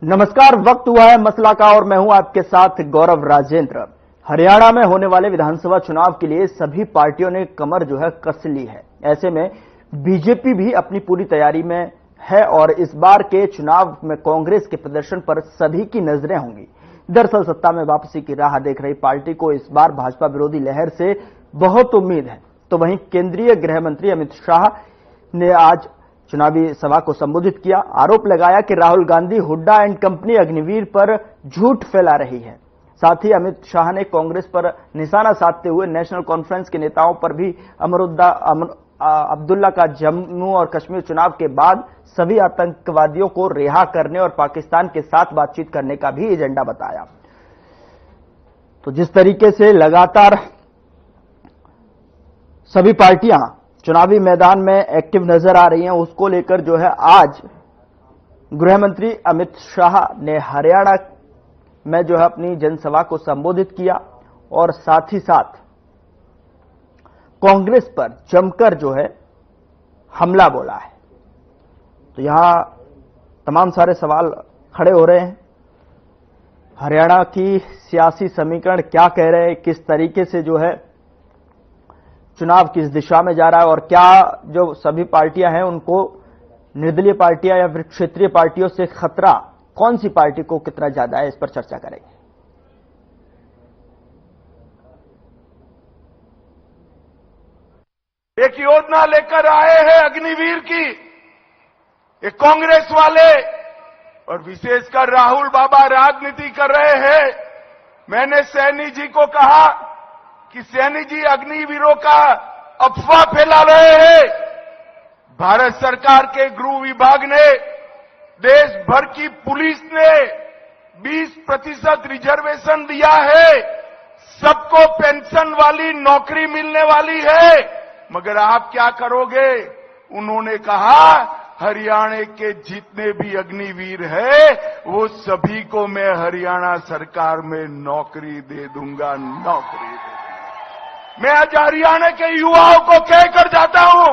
नमस्कार, वक्त हुआ है मसला का और मैं हूं आपके साथ गौरव राजेंद्र। हरियाणा में होने वाले विधानसभा चुनाव के लिए सभी पार्टियों ने कमर कस ली है। ऐसे में बीजेपी भी अपनी पूरी तैयारी में है और इस बार के चुनाव में कांग्रेस के प्रदर्शन पर सभी की नजरें होंगी। दरअसल सत्ता में वापसी की राह देख रही पार्टी को इस बार भाजपा विरोधी लहर से बहुत उम्मीद है। तो वहीं केंद्रीय गृह मंत्री अमित शाह ने आज चुनावी सभा को संबोधित किया। आरोप लगाया कि राहुल गांधी, हुड्डा एंड कंपनी अग्निवीर पर झूठ फैला रही है। साथ ही अमित शाह ने कांग्रेस पर निशाना साधते हुए नेशनल कॉन्फ्रेंस के नेताओं पर भी अब्दुल्ला का जम्मू और कश्मीर चुनाव के बाद सभी आतंकवादियों को रिहा करने और पाकिस्तान के साथ बातचीत करने का भी एजेंडा बताया। तो जिस तरीके से लगातार सभी पार्टियां चुनावी मैदान में एक्टिव नजर आ रही हैं, उसको लेकर आज गृह मंत्री अमित शाह ने हरियाणा में अपनी जनसभा को संबोधित किया और साथ ही साथ कांग्रेस पर जमकर हमला बोला है। तो यहां तमाम सारे सवाल खड़े हो रहे हैं। हरियाणा की सियासी समीकरण क्या कह रहे हैं, किस तरीके से चुनाव किस दिशा में जा रहा है और क्या जो सभी पार्टियां हैं उनको निर्दलीय पार्टियां या फिर क्षेत्रीय पार्टियों से खतरा कौन सी पार्टी को कितना ज्यादा है, इस पर चर्चा करेंगे। एक योजना लेकर आए हैं अग्निवीर की, ये कांग्रेस वाले और विशेषकर राहुल बाबा राजनीति कर रहे हैं। मैंने सैनी जी को कहा कि सैनी जी अग्निवीरों का अफवाह फैला रहे हैं। भारत सरकार के गृह विभाग ने, देश भर की पुलिस ने 20% रिजर्वेशन दिया है, सबको पेंशन वाली नौकरी मिलने वाली है, मगर आप क्या करोगे? उन्होंने कहा हरियाणा के जितने भी अग्निवीर हैं वो सभी को मैं हरियाणा सरकार में नौकरी दे दूंगा, नौकरी दे दूंगा। मैं आज हरियाणा के युवाओं को कहकर जाता हूं,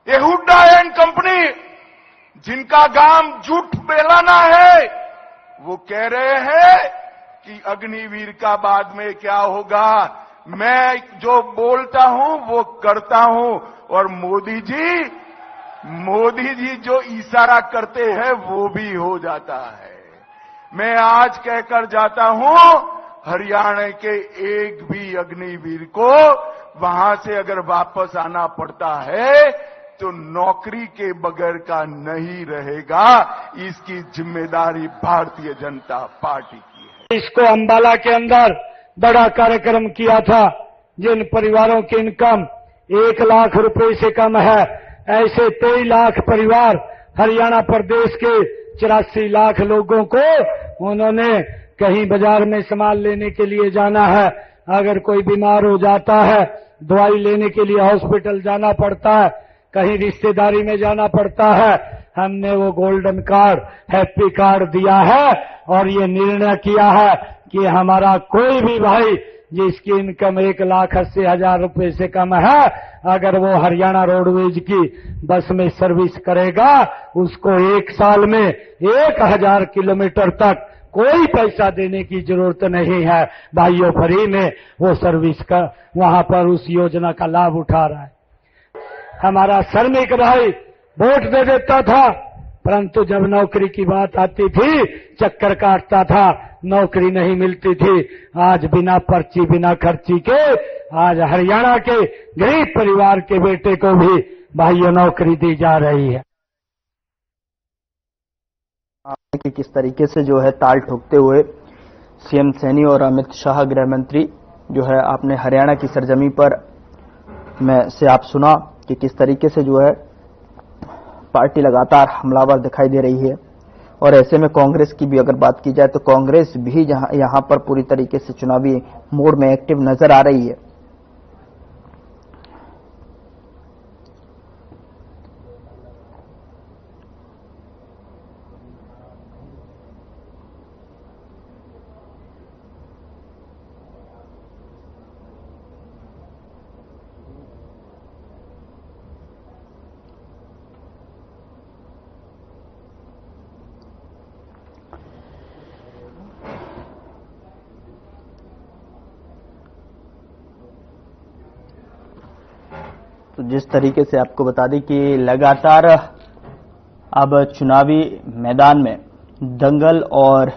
ये हुड्डा एंड कंपनी जिनका काम झूठ फैलाना है, वो कह रहे हैं कि अग्निवीर का बाद में क्या होगा। मैं जो बोलता हूं वो करता हूं और मोदी जी जो इशारा करते हैं वो भी हो जाता है। मैं आज कहकर जाता हूं, हरियाणा के एक भी अग्निवीर को वहां से अगर वापस आना पड़ता है तो नौकरी के बगैर का नहीं रहेगा। इसकी जिम्मेदारी भारतीय जनता पार्टी की है। इसको अंबाला के अंदर बड़ा कार्यक्रम किया था। जिन परिवारों की इनकम 1 लाख रुपए से कम है, ऐसे 23 लाख परिवार हरियाणा प्रदेश के 84 लाख लोगों को उन्होंने कहीं बाजार में सामान लेने के लिए जाना है, अगर कोई बीमार हो जाता है, दवाई लेने के लिए हॉस्पिटल जाना पड़ता है, कहीं रिश्तेदारी में जाना पड़ता है, हमने वो गोल्डन कार्ड, हैप्पी कार्ड दिया है और ये निर्णय किया है कि हमारा कोई भी भाई जिसकी इनकम 1,80,000 रुपए से कम है, अगर वो हरियाणा रोडवेज की बस में सर्विस करेगा, उसको 1 साल में 1,000 किलोमीटर तक कोई पैसा देने की जरूरत नहीं है। भाइयों, फ्री में वो सर्विस का वहां पर उस योजना का लाभ उठा रहा है। हमारा श्रमिक भाई वोट दे देता था, परंतु जब नौकरी की बात आती थी चक्कर काटता था, नौकरी नहीं मिलती थी। आज बिना पर्ची बिना खर्ची के आज हरियाणा के गरीब परिवार के बेटे को भी भाइयों नौकरी दी जा रही है। कि किस तरीके से ताल ठोकते हुए सीएम सैनी और अमित शाह गृह मंत्री आपने हरियाणा की सरजमी पर में से आप सुना कि किस तरीके से पार्टी लगातार हमलावर दिखाई दे रही है। और ऐसे में कांग्रेस की भी अगर बात की जाए तो कांग्रेस भी यहां पर पूरी तरीके से चुनावी मोड में एक्टिव नजर आ रही है। जिस तरीके से आपको बता दें कि लगातार अब चुनावी मैदान में दंगल और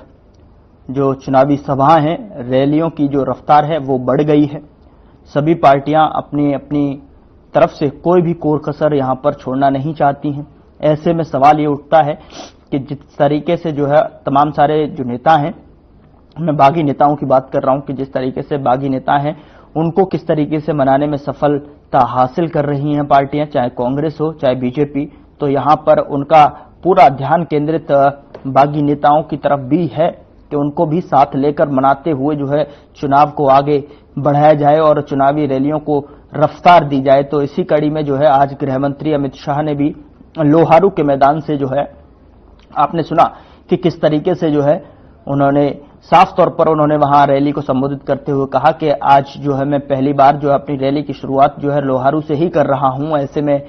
जो चुनावी सभाएं हैं, रैलियों की जो रफ्तार है वो बढ़ गई है। सभी पार्टियां अपनी अपनी तरफ से कोई भी कोर कसर यहां पर छोड़ना नहीं चाहती हैं। ऐसे में सवाल ये उठता है कि जिस तरीके से जो है तमाम सारे जो नेता हैं, मैं बागी नेताओं की बात कर रहा हूं, कि जिस तरीके से बागी नेता हैं उनको किस तरीके से मनाने में सफलता हासिल कर रही हैं पार्टियां, चाहे कांग्रेस हो चाहे बीजेपी, तो यहां पर उनका पूरा ध्यान केंद्रित बागी नेताओं की तरफ भी है कि उनको भी साथ लेकर मनाते हुए जो है चुनाव को आगे बढ़ाया जाए और चुनावी रैलियों को रफ्तार दी जाए। तो इसी कड़ी में जो है आज गृह मंत्री अमित शाह ने भी लोहारू के मैदान से जो है, आपने सुना कि किस तरीके से जो है उन्होंने साफ तौर पर उन्होंने वहां रैली को संबोधित करते हुए कहा कि आज जो है मैं पहली बार जो है अपनी रैली की शुरुआत जो है लोहारू से ही कर रहा हूं। ऐसे में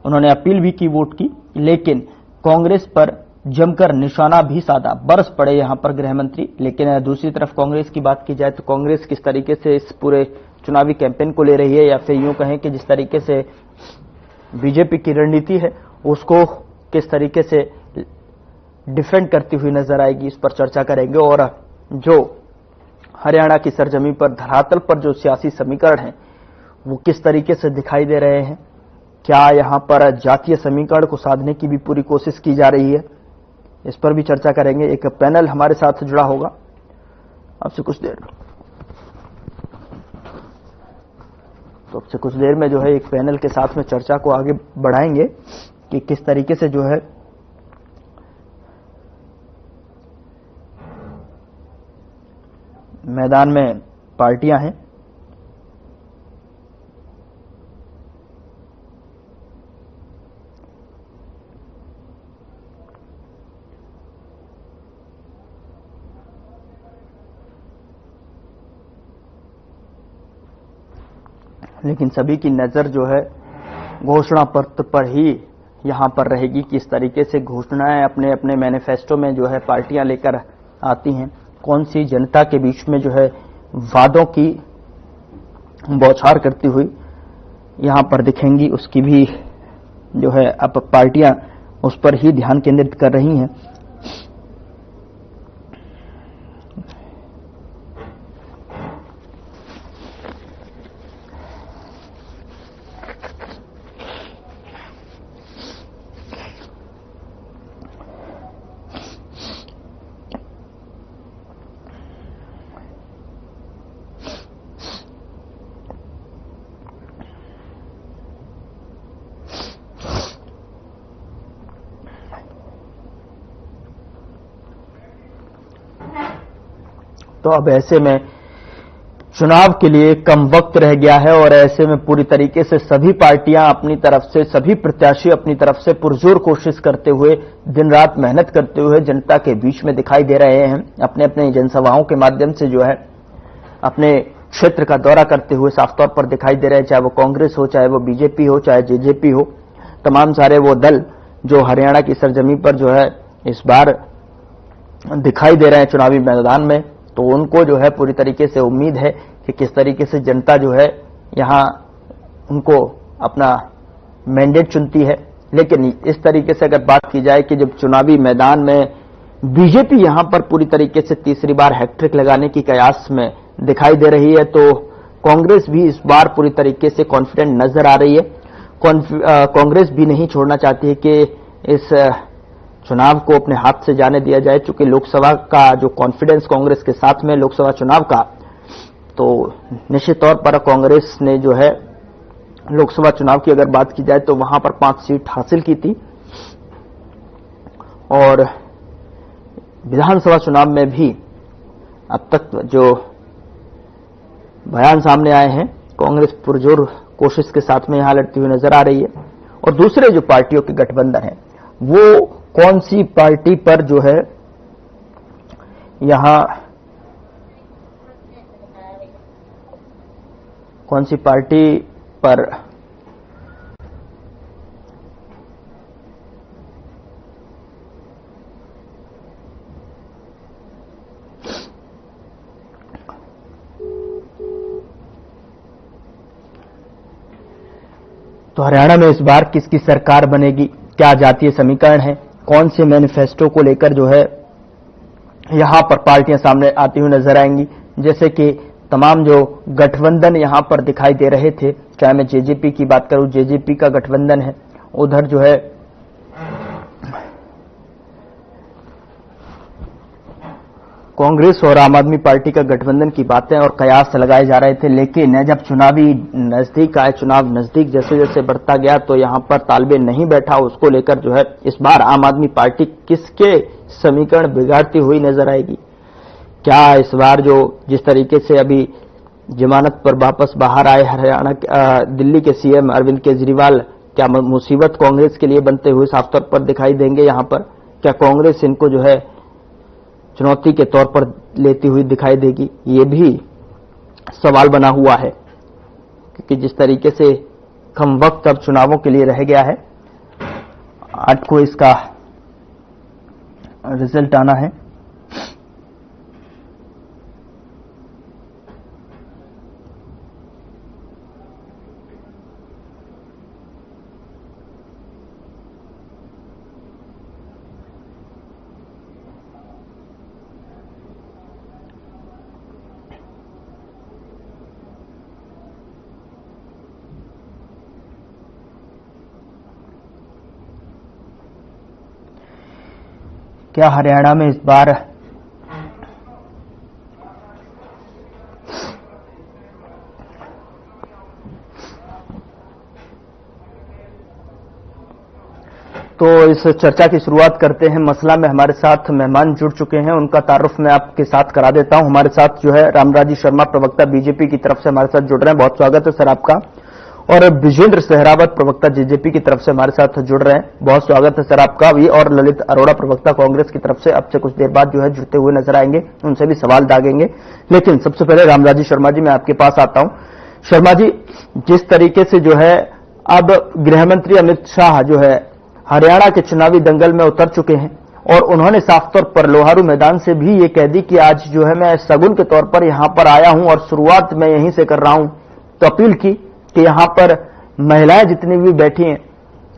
उन्होंने अपील भी की वोट की, लेकिन कांग्रेस पर जमकर निशाना भी साधा, बरस पड़े यहां पर गृह मंत्री। लेकिन दूसरी तरफ कांग्रेस की बात की जाए तो कांग्रेस किस तरीके से इस पूरे चुनावी कैंपेन को ले रही है, या फिर यूं कहें कि जिस तरीके से बीजेपी की रणनीति है उसको किस तरीके से डिफेंड करती हुई नजर आएगी, इस पर चर्चा करेंगे। और जो हरियाणा की सरजमी पर धरातल पर जो सियासी समीकरण हैं वो किस तरीके से दिखाई दे रहे हैं, क्या यहां पर जातीय समीकरण को साधने की भी पूरी कोशिश की जा रही है, इस पर भी चर्चा करेंगे। एक पैनल हमारे साथ जुड़ा होगा आपसे कुछ देर में जो है एक पैनल के साथ में चर्चा को आगे बढ़ाएंगे कि किस तरीके से जो है मैदान में पार्टियां हैं। लेकिन सभी की नजर जो है घोषणा पत्र पर ही यहां पर रहेगी, किस तरीके से घोषणाएं अपने अपने मैनिफेस्टो में जो है पार्टियां लेकर आती हैं, कौन सी जनता के बीच में जो है वादों की बौछार करती हुई यहां पर दिखेंगी, उसकी भी जो है अब पार्टियां उस पर ही ध्यान केंद्रित कर रही हैं। तो अब ऐसे में चुनाव के लिए कम वक्त रह गया है और ऐसे में पूरी तरीके से सभी पार्टियां अपनी तरफ से, सभी प्रत्याशी अपनी तरफ से पुरजोर कोशिश करते हुए, दिन रात मेहनत करते हुए जनता के बीच में दिखाई दे रहे हैं। अपने अपने जनसभाओं के माध्यम से जो है अपने क्षेत्र का दौरा करते हुए साफ तौर पर दिखाई दे रहे हैं, चाहे वो कांग्रेस हो, चाहे वो बीजेपी हो, चाहे जेजेपी हो, तमाम सारे वो दल जो हरियाणा की सरजमी पर जो है इस बार दिखाई दे रहे हैं चुनावी मैदान में। तो उनको जो है पूरी तरीके से उम्मीद है कि किस तरीके से जनता जो है यहां उनको अपना मैंडेट चुनती है। लेकिन इस तरीके से अगर बात की जाए कि जब चुनावी मैदान में बीजेपी यहां पर पूरी तरीके से तीसरी बार हैट्रिक लगाने की कयास में दिखाई दे रही है, तो कांग्रेस भी इस बार पूरी तरीके से कॉन्फिडेंट नजर आ रही है। कांग्रेस भी नहीं छोड़ना चाहती है कि इस चुनाव को अपने हाथ से जाने दिया जाए, चूंकि लोकसभा का जो कॉन्फिडेंस कांग्रेस के साथ में लोकसभा चुनाव का, तो निश्चित तौर पर कांग्रेस ने जो है लोकसभा चुनाव की अगर बात की जाए तो वहां पर 5 सीट हासिल की थी और विधानसभा चुनाव में भी अब तक जो बयान सामने आए हैं, कांग्रेस पुरजोर कोशिश के साथ में यहां लड़ती हुई नजर आ रही है। और दूसरे जो पार्टियों के गठबंधन है वो कौन सी पार्टी पर जो है यहां कौन सी पार्टी पर तो हरियाणा में इस बार किसकी सरकार बनेगी, क्या जातीय समीकरण है, कौन से मैनिफेस्टो को लेकर जो है यहां पर पार्टियां सामने आती हुई नजर आएंगी। जैसे कि तमाम जो गठबंधन यहां पर दिखाई दे रहे थे, चाहे मैं जेजेपी की बात करूं, जेजेपी का गठबंधन है, उधर जो है कांग्रेस और आम आदमी पार्टी का गठबंधन की बातें और कयास लगाए जा रहे थे। लेकिन जब चुनावी नजदीक आए, चुनाव नजदीक जैसे जैसे बढ़ता गया तो यहां पर तालमेल नहीं बैठा। उसको लेकर जो है इस बार आम आदमी पार्टी किसके समीकरण बिगाड़ती हुई नजर आएगी। क्या इस बार जो जिस तरीके से अभी जमानत पर वापस बाहर आए हरियाणा दिल्ली के सीएम अरविंद केजरीवाल, क्या मुसीबत कांग्रेस के लिए बनते हुए साफ तौर पर दिखाई देंगे यहां पर? क्या कांग्रेस इनको जो है चुनौती के तौर पर लेती हुई दिखाई देगी? ये भी सवाल बना हुआ है, क्योंकि जिस तरीके से कम वक्त अब चुनावों के लिए रह गया है, 8 को इसका रिजल्ट आना है। क्या हरियाणा में इस बार तो इस चर्चा की शुरुआत करते हैं। मसला में हमारे साथ मेहमान जुड़ चुके हैं, उनका तारुफ मैं आपके साथ करा देता हूं। हमारे साथ जो है रामराजी शर्मा, प्रवक्ता बीजेपी की तरफ से हमारे साथ जुड़ रहे हैं, बहुत स्वागत है सर आपका। और विजेंद्र सहरावत, प्रवक्ता जेजेपी की तरफ से हमारे साथ जुड़ रहे हैं, बहुत स्वागत है सर आपका भी। और ललित अरोड़ा, प्रवक्ता कांग्रेस की तरफ से अब से कुछ देर बाद जो है जुड़ते हुए नजर आएंगे, उनसे भी सवाल दागेंगे। लेकिन सबसे पहले रामराजी शर्मा जी, मैं आपके पास आता हूं। शर्मा जी, जिस तरीके से जो है अब गृह मंत्री अमित शाह जो है हरियाणा के चुनावी दंगल में उतर चुके हैं और उन्होंने साफ तौर पर लोहारू मैदान से भी ये कह दी कि आज जो है मैं सगुन के तौर पर यहां पर आया हूं और शुरुआत मैं यहीं से कर रहा हूं। तो अपील की कि यहां पर महिलाएं जितनी भी बैठी हैं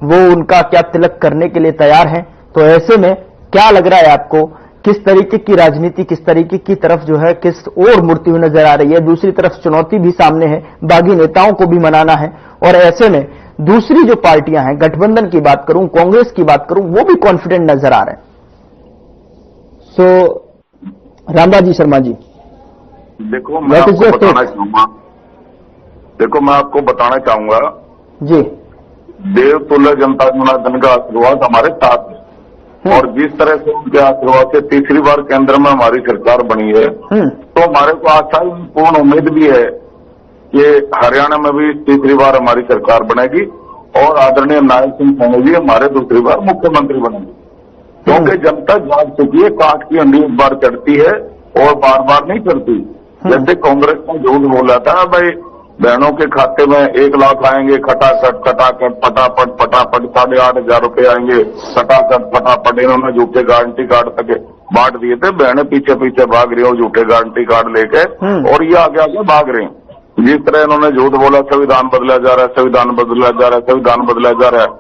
वो उनका क्या तिलक करने के लिए तैयार हैं। तो ऐसे में क्या लग रहा है आपको, किस तरीके की राजनीति, किस तरीके की तरफ जो है किस ओर मुड़ती हुई नजर आ रही है? दूसरी तरफ चुनौती भी सामने है, बागी नेताओं को भी मनाना है, और ऐसे में दूसरी जो पार्टियां हैं, गठबंधन की बात करूं, कांग्रेस की बात करूं, वो भी कॉन्फिडेंट नजर आ रहे हैं। सो रामराजी शर्मा जी, देखो मैं आपको बताना चाहूंगा जी, देवतुल्य जनता जनार्दन का आशीर्वाद हमारे साथ है, और जिस तरह से उनके आशीर्वाद से तीसरी बार केंद्र में हमारी सरकार बनी है, तो हमारे को आशा पूर्ण उम्मीद भी है कि हरियाणा में भी तीसरी बार हमारी सरकार बनेगी और आदरणीय नायक सिंह सैनी जी हमारे दूसरी बार मुख्यमंत्री बनेंगे। क्योंकि जनता जाग चुकी है, काट की अंडी एक बार चढ़ती है और बार बार नहीं चढ़ती। जैसे कांग्रेस ने झूठ बोला था, भाई बहनों के खाते में 1 लाख आएंगे, खटाखट फटाफट 8,500 रुपए आएंगे, फटाफट इन्होंने झूठे गारंटी कार्ड तक बांट दिए थे। बहनें पीछे पीछे भाग रही हो झूठे गारंटी कार्ड लेके, और ये आगे आगे भाग रहे हैं। जिस तरह इन्होंने झूठ बोला, संविधान बदला जा रहा है, संविधान बदला जा रहा है, संविधान बदला जा रहा है,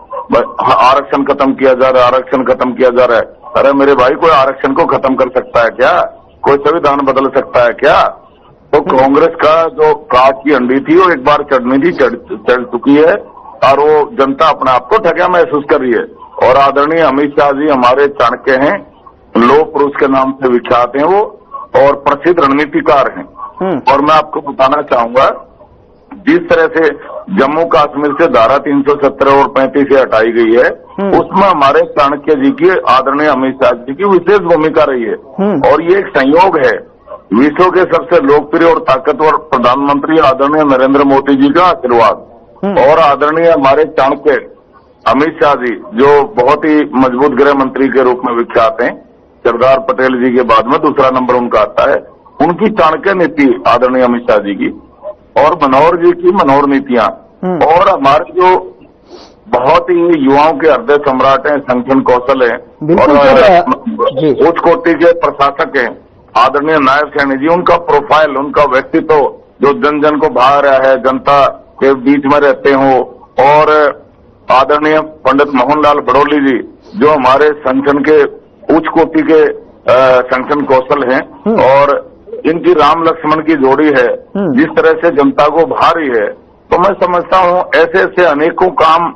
आरक्षण खत्म किया जा रहा है, आरक्षण खत्म किया जा रहा है। अरे मेरे भाई, कोई आरक्षण को खत्म कर सकता है क्या? कोई संविधान बदल सकता है क्या? तो कांग्रेस का जो काट की अंडी थी वो एक बार चढ़नी थी, चढ़ चुकी है, और वो जनता अपने आप को ठगा महसूस कर रही है। और आदरणीय अमित शाह जी हमारे चाणक्य हैं, लोह पुरुष के नाम से विख्यात हैं वो, और प्रसिद्ध रणनीतिकार हैं। और मैं आपको बताना चाहूंगा, जिस तरह से जम्मू कश्मीर से धारा 317 और 35 से हटाई गई है, उसमें हमारे चाणक्य जी की, आदरणीय अमित शाह जी की विशेष भूमिका रही है। और ये एक संयोग है, विश्व के सबसे लोकप्रिय और ताकतवर प्रधानमंत्री आदरणीय नरेंद्र मोदी जी का आशीर्वाद, और आदरणीय हमारे चाणक्य अमित शाह जी जो बहुत ही मजबूत गृह मंत्री के रूप में विख्यात हैं, सरदार पटेल जी के बाद में दूसरा नंबर उनका आता है, उनकी चाणक्य नीति आदरणीय अमित शाह जी की, और मनोहर जी की मनोहर नीतियां, और हमारे जो बहुत ही युवाओं के हृदय सम्राट हैं, संगठन कौशल है, और उच्च कोटि के प्रशासक हैं आदरणीय नायक सैनी जी, उनका प्रोफाइल, उनका व्यक्तित्व जो जन जन को भा रहा है, जनता के बीच में रहते हो और आदरणीय पंडित मोहनलाल बड़ौली जी, जो हमारे संगठन के उच्च कोटि के संगठन कौशल हैं, और इनकी राम लक्ष्मण की जोड़ी है, जिस तरह से जनता को भा रही है, तो मैं समझता हूं ऐसे ऐसे अनेकों काम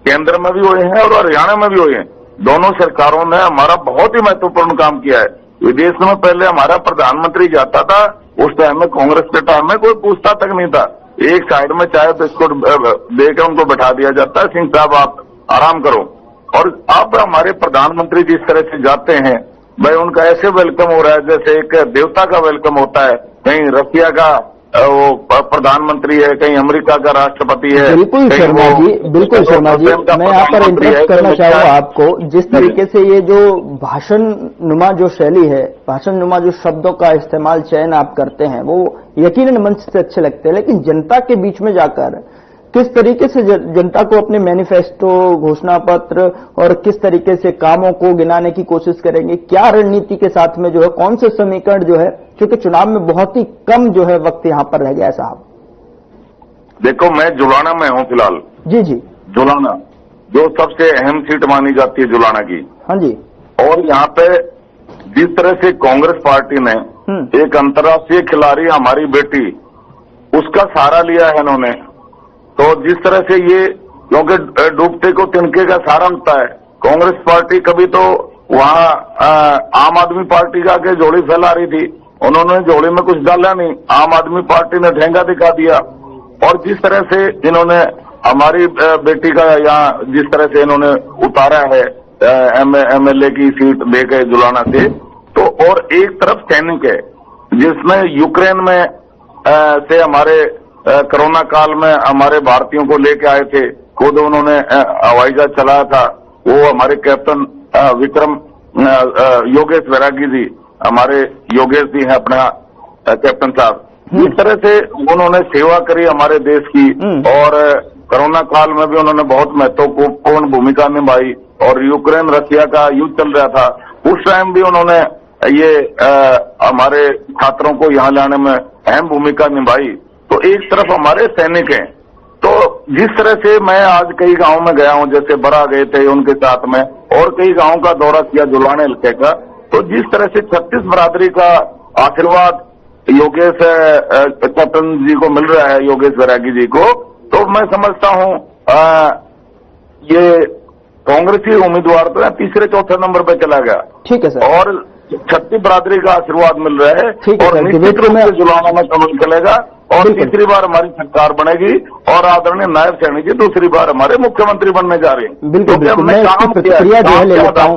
केंद्र में भी हुए हैं और हरियाणा में भी हुए हैं। दोनों सरकारों ने हमारा बहुत ही महत्वपूर्ण काम किया है। विदेश में पहले हमारा प्रधानमंत्री जाता था, उस टाइम में कांग्रेस के टाइम में कोई पूछता तक नहीं था, एक साइड में चाय बिस्कुट देकर उनको बैठा दिया जाता है, सिंह साहब आप आराम करो। और अब हमारे प्रधानमंत्री जिस तरह से जाते हैं, भाई उनका ऐसे वेलकम हो रहा है जैसे एक देवता का वेलकम होता है। कहीं रशिया का वो प्रधानमंत्री है, कहीं अमेरिका का राष्ट्रपति है। बिल्कुल शर्मा जी, बिल्कुल शर्मा जी, मैं यहाँ पर इंटरेस्ट करना चाहूंगा आपको। जिस तरीके से ये जो भाषण नुमा जो शैली है, भाषण नुमा जो शब्दों का इस्तेमाल चयन आप करते हैं, वो यकीनन मंच से अच्छे लगते हैं, लेकिन जनता के बीच में जाकर किस तरीके से जनता को अपने मैनिफेस्टो, घोषणा पत्र और किस तरीके से कामों को गिनाने की कोशिश करेंगे? क्या रणनीति के साथ में जो है, कौन से समीकरण जो है, क्योंकि चुनाव में बहुत ही कम जो है वक्त यहां पर रह गया है साहब। देखो, मैं जुलाना में हूं फिलहाल। जी जी, जुलाना जो सबसे अहम सीट मानी जाती है जुलाना की। हाँ जी। और यहाँ पे जिस तरह से कांग्रेस पार्टी ने एक अंतर्राष्ट्रीय खिलाड़ी हमारी बेटी, उसका सहारा लिया है इन्होंने, तो जिस तरह से ये, क्योंकि डूबते को तिनके का सहारा होता है, कांग्रेस पार्टी कभी तो वहां आम आदमी पार्टी का आगे झोली फैला रही थी, उन्होंने झोली में कुछ डाला नहीं, आम आदमी पार्टी ने ठेंगा दिखा दिया। और जिस तरह से इन्होंने हमारी बेटी का यहाँ जिस तरह से इन्होंने उतारा है एमएलए की सीट दे गए जुलाना से, तो और एक तरफ सैनिक है जिसमें यूक्रेन में से हमारे कोरोना काल में हमारे भारतीयों को लेके आए थे, खुद उन्होंने हवाई जहाज चलाया था, वो हमारे कैप्टन विक्रम योगेश वैरागी जी, हमारे योगेश जी हैं अपना कैप्टन साहब। इस तरह से उन्होंने सेवा करी हमारे देश की, और कोरोना काल में भी उन्होंने बहुत महत्वपूर्ण भूमिका निभाई। और यूक्रेन रशिया का युद्ध चल रहा था, उस टाइम भी उन्होंने ये हमारे छात्रों को यहाँ लाने में अहम भूमिका निभाई। तो एक तरफ हमारे सैनिक हैं, तो जिस तरह से मैं आज कई गांव में गया हूं, जैसे बरा गए थे उनके साथ में, और कई गांव का दौरा किया जुलाने हल्के का, तो जिस तरह से 36 बरादरी का आशीर्वाद योगेश कैप्टन जी को मिल रहा है, योगेश वैरागी जी को, तो मैं समझता हूं ये कांग्रेसी उम्मीदवार तो तीसरे चौथे नंबर पे चला गया। ठीक है सर। और 36 बरादरी का आशीर्वाद मिल रहा है, और निश्चित रूप से जुलाना में कमल चलेगा, और तीसरी बार हमारी सरकार बनेगी, और आदरणीय नायब सैनी जी दूसरी बार हमारे मुख्यमंत्री बनने जा रहे हैं। बिल्कुल बिल्कुल, मैं इसकी प्रतिक्रिया जो है ले लेता हूं।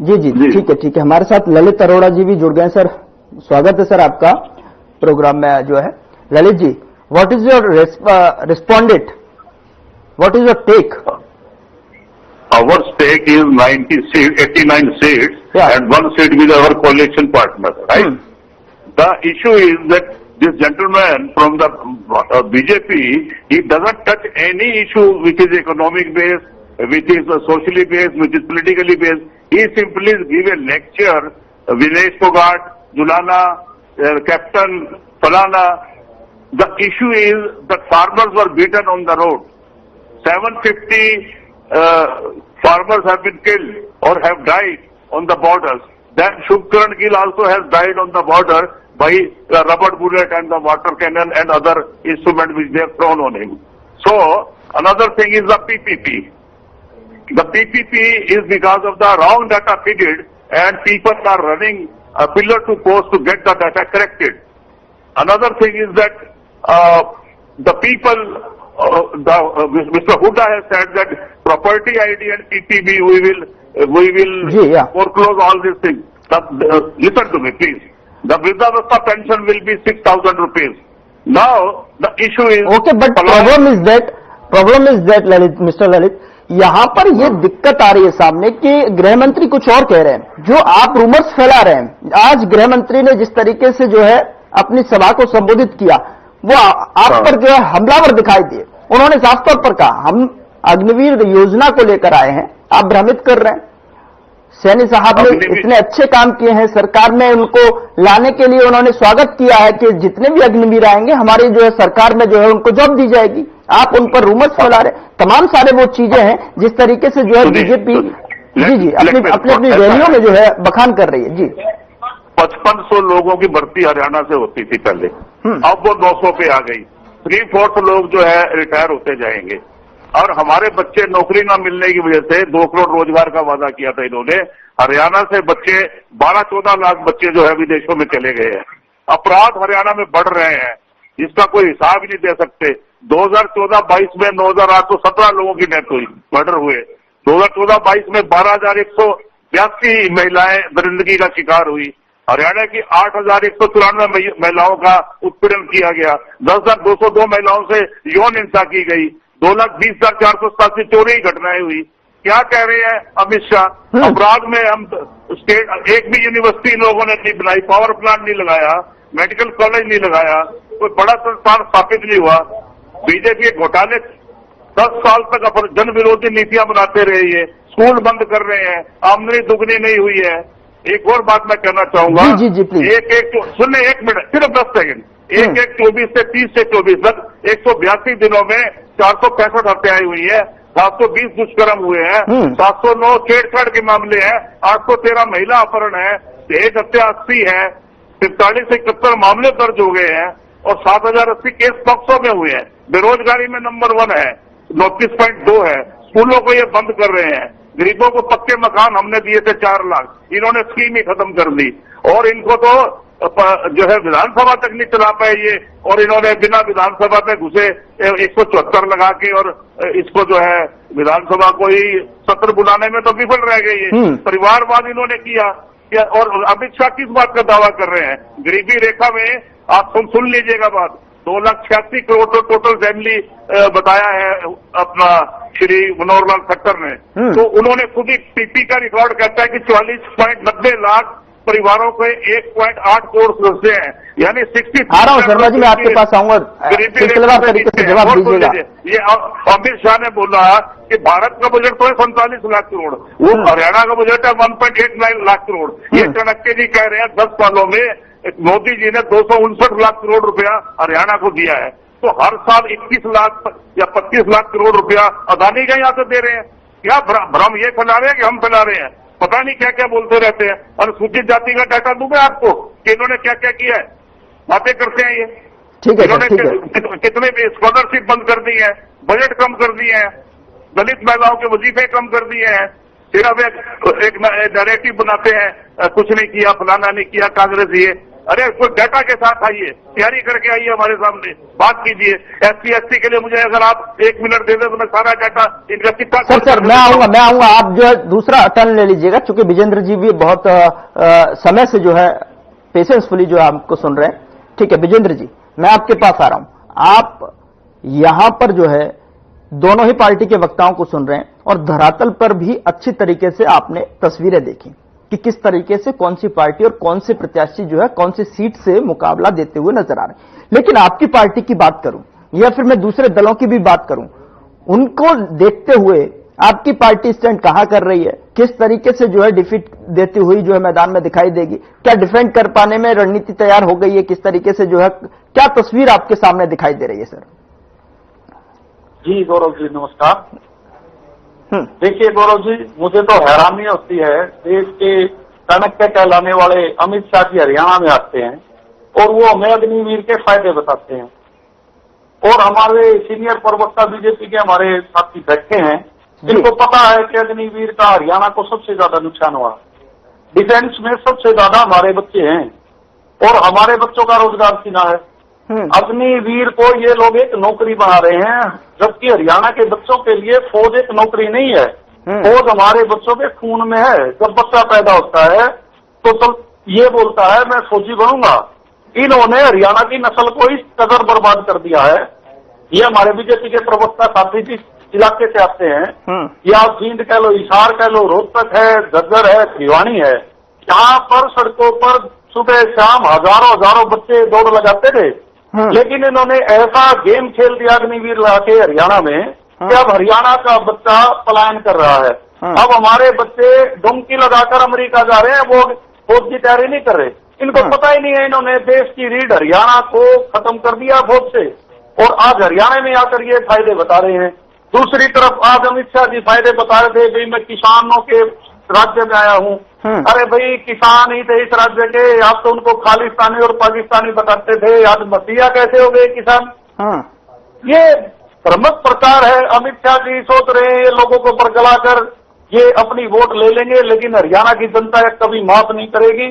जी जी, ठीक है ठीक है। हमारे साथ ललित अरोड़ा जी भी जुड़ गए। सर स्वागत है सर आपका प्रोग्राम में जो है। Lalit ji, what is your respondent, what is your take? Our stake is 89 seats, and 1 seat with our coalition partner, right? The issue is that this gentleman from the BJP, he doesn't touch any issue which is economic based, which is socially based, which is politically based. He simply give a lecture, Vinesh Fogart, Julana, Captain Falana. The issue is that farmers were beaten on the road. 750 farmers have been killed or have died on the borders. Then Shubhkaran Gill also has died on the border by the rubber bullet and the water cannon and other instruments which they have thrown on him. So, another thing is the PPP. The PPP is because of the wrong data feeded, and people are running pillar to post to get the data corrected. Another thing is that the people, Mr. Huda has said that property ID and PPP we will foreclose all these things. Listen to me, please. The Vridhavastha pension will be 6,000 rupees. Now the issue is okay, but problem is that Lalit, Mr. Lalit, यहाँ पर ये दिक्कत आ रही है सामने कि गृह मंत्री कुछ और कह रहे हैं, जो आप रूमर्स फैला रहे हैं। आज गृह मंत्री ने जिस तरीके से जो है अपनी सभा को संबोधित किया, वो आप पर जो है हमलावर दिखाई दिए। उन्होंने साफ तौर पर कहा हम अग्निवीर योजना को लेकर आए हैं, आप भ्रमित कर रहे हैं। सैनी साहब ने इतने अच्छे काम किए हैं, सरकार में उनको लाने के लिए उन्होंने स्वागत किया है कि जितने भी अग्निवीर आएंगे हमारी जो है सरकार में जो है उनको जॉब दी जाएगी। आप उन पर रूमर्स फैला रहे, तमाम सारे वो चीजें हैं जिस तरीके से जो है बीजेपी जी अपनी रैलियों में जो है बखान कर रही है। जी 5500 लोगों की भर्ती हरियाणा से होती थी पहले, अब वो 900 पे आ गई। 3/4 लोग जो है रिटायर होते जाएंगे और हमारे बच्चे नौकरी न मिलने की वजह से 2 करोड़ रोजगार का वादा किया था इन्होंने। हरियाणा से बच्चे 12-14 लाख बच्चे जो है विदेशों में चले गए हैं। अपराध हरियाणा में बढ़ रहे हैं जिसका कोई हिसाब ही नहीं दे सकते। 2014-22 में 9,817 लोगों की डेथ हुई, मर्डर हुए। 2014-22 में 12,182 महिलाएं दरिंदगी का शिकार हुई। हरियाणा की 8,194 महिलाओं का उत्पीड़न किया गया। 10,202 महिलाओं से यौन हिंसा की गई। 2,20,487 चोरी घटनाएं हुई। क्या कह रहे हैं अमित शाह? अपराध में हम स्टेट एक भी यूनिवर्सिटी लोगों ने नहीं बनाई, पावर प्लांट नहीं लगाया, मेडिकल कॉलेज नहीं लगाया, कोई बड़ा संस्थान स्थापित नहीं हुआ। बीजेपी के घोटाले 10 साल तक जन विरोधी नीतियां बनाते रहे, ये स्कूल बंद कर रहे हैं, आमदनी दुगनी नहीं हुई है। एक और बात मैं कहना चाहूंगा, सुनने 1 मिनट, सिर्फ 10 सेकंड। 1/1/24 से 30 से 24 तक 182 दिनों में 465 हत्याएं हुई है, 720 दुष्कर्म हुए हैं, 709 छेड़छाड़ के मामले हैं, 813 महिला अपहरण है, दहेज हत्या 80 है, 43 से 71 मामले दर्ज हो गए हैं और 7,080 केस पॉक्सो में हुए हैं। बेरोजगारी में नंबर 1 है, 29.2 है। स्कूलों को ये बंद कर रहे हैं। गरीबों को पक्के मकान हमने दिए थे 4 लाख, इन्होंने स्कीम ही खत्म कर दी और इनको तो जो है विधानसभा तक नहीं चला पाए ये, और इन्होंने बिना विधानसभा में घुसे 174 लगा के और इसको जो है विधानसभा को ही सत्र बुलाने में तो विफल रह गई है। परिवारवाद इन्होंने किया। और अमित शाह किस बात का दावा कर रहे हैं? गरीबी रेखा में आप सुन लीजिएगा बात, 2,86,000 करोड़ तो टोटल फैमिली बताया है अपना श्री मनोहर लाल खट्टर ने। तो उन्होंने खुद ही पीपी का रिकॉर्ड कहता है कि 44.90 लाख परिवारों के 1.8 करोड़ सदस्य हैं, यानी 60। आ रहा हूँ शर्मा जी, मैं आपके पास आऊंगा, सिलसिलेवार तरीके से जवाब दीजिएगा। ये अमित शाह ने बोला कि भारत का बजट तो है 47 लाख करोड़, वो हरियाणा का बजट है 1.89 लाख करोड़। ये चाणक्य जी कह रहे हैं 10 सालों में मोदी जी ने 259 लाख करोड़ रुपया हरियाणा को दिया है। तो हर साल 21 लाख या 25 लाख करोड़ रुपया अदानी के यहाँ से दे रहे हैं। क्या भ्रम ये फैला रहे हैं कि हम फैला रहे हैं? पता नहीं क्या क्या बोलते रहते हैं। अनुसूचित जाति का डाटा दूं मैं आपको कि इन्होंने क्या क्या किया है, बातें करते हैं ये। ठीक है, इन्होंने कितने स्कॉलरशिप बंद कर दी है, बजट कम कर दिए हैं, दलित महिलाओं के वजीफे कम कर दिए हैं, सिर्फ एक नैरेटिव बनाते हैं, कुछ नहीं किया, फलाना नहीं किया कांग्रेस ये। अरे कोई डाटा के साथ आइए, तैयारी करके आइए, हमारे सामने बात कीजिए। SC/ST के लिए मुझे अगर आप 1 मिनट दे दें तो मैं सारा डाटा इनका कितना। सर मैं आऊंगा आप जो है दूसरा टर्न ले लीजिएगा, क्योंकि विजेंद्र जी भी बहुत समय से जो है पेशेंसफुली जो है आपको सुन रहे हैं। ठीक है विजेंद्र जी, मैं आपके पास आ रहा हूं। आप यहां पर जो है दोनों ही पार्टी के वक्ताओं को सुन रहे हैं और धरातल पर भी अच्छी तरीके से आपने तस्वीरें देखी कि किस तरीके से कौन सी पार्टी और कौन से प्रत्याशी जो है कौन सी सीट से मुकाबला देते हुए नजर आ रहे हैं। लेकिन आपकी पार्टी की बात करूं या फिर मैं दूसरे दलों की भी बात करूं, उनको देखते हुए आपकी पार्टी स्टैंड कहां कर रही है, किस तरीके से जो है डिफीट देती हुई जो है मैदान में दिखाई देगी, क्या डिफेंड कर पाने में रणनीति तैयार हो गई है, किस तरीके से जो है क्या तस्वीर आपके सामने दिखाई दे रही है? सर जी गौरव जी नमस्कार। देखिए गौरव जी, मुझे तो हैरानी होती है, देश के चाणक्य कहलाने वाले अमित शाह जी हरियाणा में आते हैं और वो हमें अग्निवीर के फायदे बताते हैं। और हमारे सीनियर प्रवक्ता बीजेपी के हमारे साथी बैठे हैं, जिनको पता है कि अग्निवीर का हरियाणा को सबसे ज्यादा नुकसान हुआ। डिफेंस में सबसे ज्यादा हमारे बच्चे हैं और हमारे बच्चों का रोजगार सीना है। अग्निवीर को ये लोग एक नौकरी बना रहे हैं, जबकि हरियाणा के बच्चों के लिए फौज एक नौकरी नहीं है। फौज हमारे बच्चों के खून में है। जब बच्चा पैदा होता है तो सब ये बोलता है मैं फौजी बनूंगा। इन्होंने हरियाणा की नस्ल को इस कदर बर्बाद कर दिया है। ये हमारे बीजेपी के प्रवक्ता साथी जिस इलाके से आते हैं, या आप जींद कह लो, हिसार कह लो, रोहतक है, झज्जर है, भिवानी है, यहाँ पर सड़कों पर सुबह शाम हजारों बच्चे दौड़ लगाते थे। लेकिन इन्होंने ऐसा गेम खेल दिया अग्निवीर लगा के हरियाणा में कि अब हरियाणा का बच्चा पलायन कर रहा है। अब हमारे बच्चे डुमकी लगाकर अमेरिका जा रहे हैं, वो फौज की तैयारी नहीं कर रहे। इनको पता ही नहीं है, इन्होंने देश की रीढ़ हरियाणा को खत्म कर दिया फौज से। और आज हरियाणा में आकर ये फायदे बता रहे हैं। दूसरी तरफ आज अमित शाह जी फायदे बता रहे थे, भाई मैं किसानों के राज्य में आया हूँ। अरे भाई किसान ही थे इस राज्य के, आप तो उनको खालिस्तानी और पाकिस्तानी बताते थे, आज मसीहा कैसे हो गए किसान? ये भ्रमक प्रचार है। अमित शाह जी सोच रहे हैं ये लोगों को बरगलाकर ये अपनी वोट ले लेंगे, लेकिन हरियाणा की जनता कभी माफ नहीं करेगी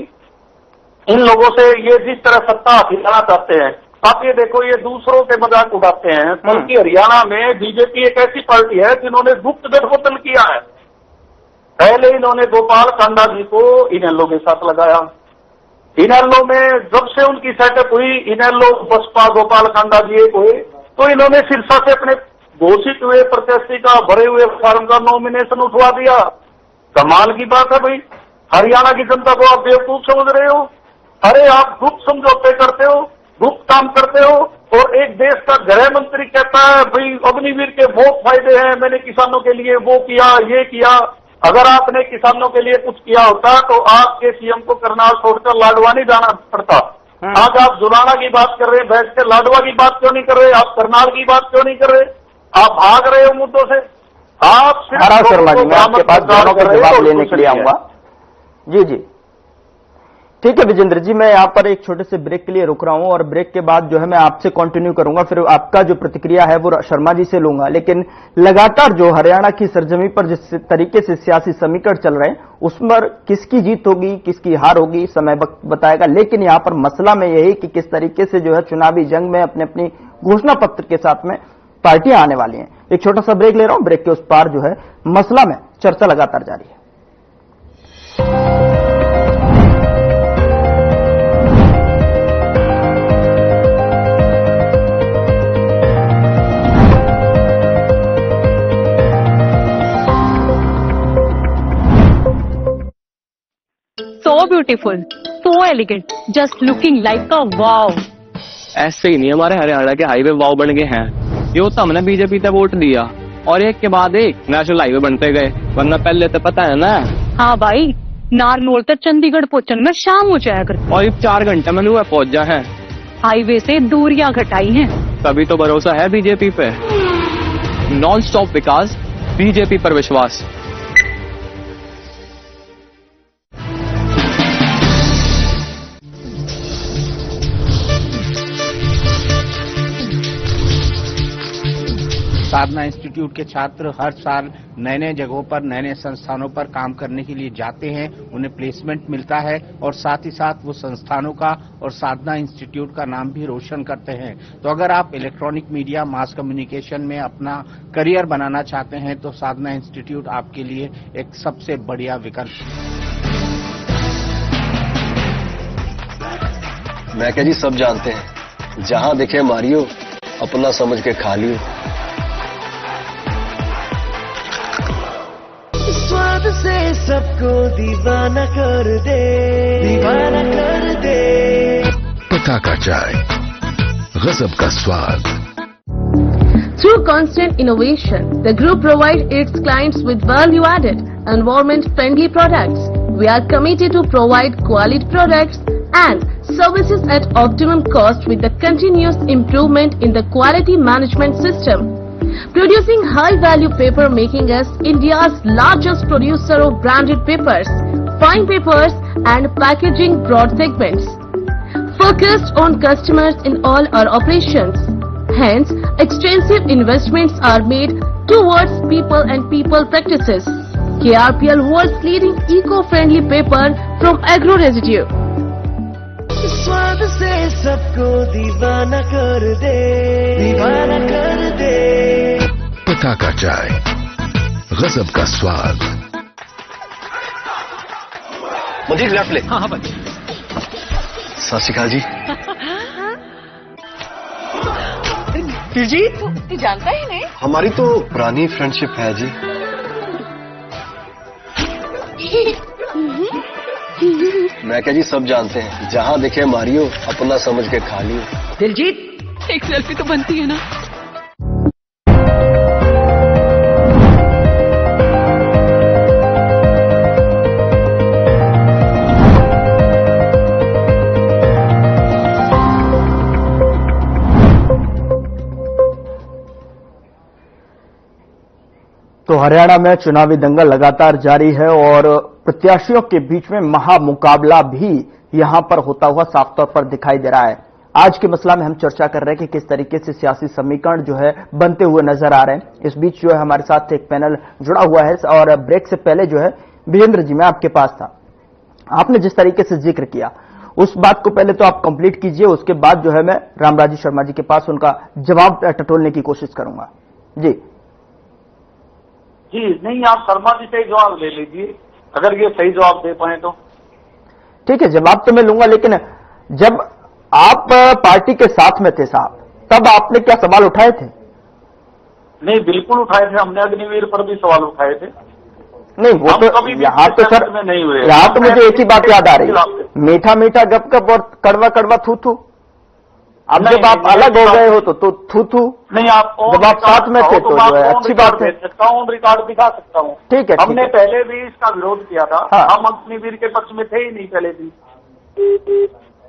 इन लोगों से। ये जिस तरह सत्ता हथियाना चाहते हैं, आप ये देखो, ये दूसरों के मजाक उड़ाते हैं, बल्कि हरियाणा में बीजेपी एक ऐसी पार्टी है जिन्होंने गुप्त गठबंधन किया है। पहले इन्होंने गोपाल कांडा जी को इनेलो के साथ लगाया। इनेलो में जब से उनकी सेटअप हुई, इनेलो बसपा गोपाल कांडा जी एक हुए, तो इन्होंने सिरसा से अपने घोषित हुए प्रत्याशी का भरे हुए फॉर्म का नॉमिनेशन उठवा दिया। कमाल की बात है भाई, हरियाणा की जनता को आप बेवकूफ समझ रहे हो? अरे आप गुप्त समझौते करते हो, गुप्त काम करते हो, और एक देश का गृह मंत्री कहता है भाई अग्निवीर के बहुत फायदे हैं, मैंने किसानों के लिए वो किया ये किया। अगर आपने किसानों के लिए कुछ किया होता तो आपके सीएम को करनाल छोड़कर लाडवा नहीं जाना पड़ता। आज आप जुलाना की बात कर रहे हैं, बैठ के लाडवा की बात क्यों नहीं कर रहे? आप करनाल की बात क्यों नहीं कर रहे? आप भाग रहे हो मुद्दों से। आप शर्मा जी, मैं आपके पास दोनों का जवाब लेने के लिए आऊंगा। जी जी ठीक है विजेंद्र जी, मैं यहाँ पर एक छोटे से ब्रेक के लिए रुक रहा हूं और ब्रेक के बाद जो है मैं आपसे कंटिन्यू करूंगा, फिर आपका जो प्रतिक्रिया है वो शर्मा जी से लूंगा। लेकिन लगातार जो हरियाणा की सरजमी पर जिस तरीके से सियासी समीकरण चल रहे हैं उस पर किसकी जीत होगी किसकी हार होगी समय बताएगा। लेकिन यहाँ पर मसला में यही कि किस तरीके से जो है चुनावी जंग में अपने अपनी घोषणा पत्र के साथ में पार्टियां आने वाली हैं। एक छोटा सा ब्रेक ले रहा हूं, ब्रेक के उस पार जो है मसला में चर्चा लगातार जारी है। So beautiful, so elegant, just looking like a wow. ऐसे ही नहीं हमारे हरियाणा के हाईवे वाव बन गए हैं। ये तो हमने बीजेपी पे वोट दिया और एक के बाद एक नेशनल हाईवे बनते गए, वरना पहले तो पता है ना। हाँ भाई, नारनौल तक चंडीगढ़ पहुंचने में शाम हो जाया कर, और 4 घंटे में हुआ पहुंच जा है। हाईवे से दूरियां घटाई हैं। तभी तो भरोसा है बीजेपी पे। नॉन स्टॉप विकास, बीजेपी पर विश्वास। साधना इंस्टीट्यूट के छात्र हर साल नए नए जगहों पर नए नए संस्थानों पर काम करने के लिए जाते हैं, उन्हें प्लेसमेंट मिलता है और साथ ही साथ वो संस्थानों का और साधना इंस्टीट्यूट का नाम भी रोशन करते हैं। तो अगर आप इलेक्ट्रॉनिक मीडिया मास कम्युनिकेशन में अपना करियर बनाना चाहते हैं तो साधना इंस्टीट्यूट आपके लिए एक सबसे बढ़िया विकल्प है। मैं क्या जी सब जानते हैं, जहां दिखे मारियो, अपना समझ के खा लियो। स्वाद से सबको दीवाना कर दे, दीवाना कर दे। पता का चाय, गजब का स्वाद। Through constant innovation, the group provides its clients with value-added, environment-friendly products. We are committed to provide quality products and services at optimum cost with the continuous improvement in the quality management system. Producing high-value paper, making us India's largest producer of branded papers, fine papers and packaging broad segments. Focused on customers in all our operations. Hence, extensive investments are made towards people and people practices. KRPL world's leading eco-friendly paper from agro residue. स्वाद से सबको दीवाना कर दे, दीवाना कर दे। पता का चाय, गजब का स्वाद। मुझे लेफ्ट ले। हाँ हाँ भाई। सत श्री अकाल जी। फिर जी तू जानता ही नहीं? हमारी तो पुरानी फ्रेंडशिप है जी। मैं क्या जी सब जानते हैं, जहां दिखे मारियो, अपना समझ के खा लियो। दिलजीत, एक सेल्फी तो बनती है ना। तो हरियाणा में चुनावी दंगल लगातार जारी है और प्रत्याशियों के बीच में महामुकाबला भी यहां पर होता हुआ साफ तौर पर दिखाई दे रहा है। आज के मसला में हम चर्चा कर रहे हैं कि किस तरीके से सियासी समीकरण जो है बनते हुए नजर आ रहे हैं। इस बीच जो है हमारे साथ एक पैनल जुड़ा हुआ है और ब्रेक से पहले जो है वीरेंद्र जी मैं आपके पास था, आपने जिस तरीके से जिक्र किया उस बात को पहले तो आप कंप्लीट कीजिए, उसके बाद जो है मैं रामराजी शर्मा जी के पास उनका जवाब टटोलने की कोशिश करूंगा। जी जी नहीं, आप शर्मा जी से जवाब ले लीजिए, अगर ये सही जवाब दे पाए तो। ठीक है, जवाब तो मैं लूंगा, लेकिन जब आप पार्टी के साथ में थे साहब, तब आपने क्या सवाल उठाए थे? नहीं, बिल्कुल उठाए थे, हमने अग्निवीर पर भी सवाल उठाए थे। नहीं, वो तो यहाँ तो सर नहीं हुए। यहाँ तो मुझे एक ही बात याद आ रही है, मीठा मीठा गप गप और कड़वा कड़वा थू थू। अब जब आप अलग हो गए हो तो थू थू नहीं, आप जब आप साथ में थे तो जो है अच्छी बात है। सकता हूँ, रिकॉर्ड दिखा सकता हूँ। ठीक है, हमने पहले भी इसका विरोध किया था। हाँ। हम अग्निवीर के पक्ष में थे ही नहीं पहले भी।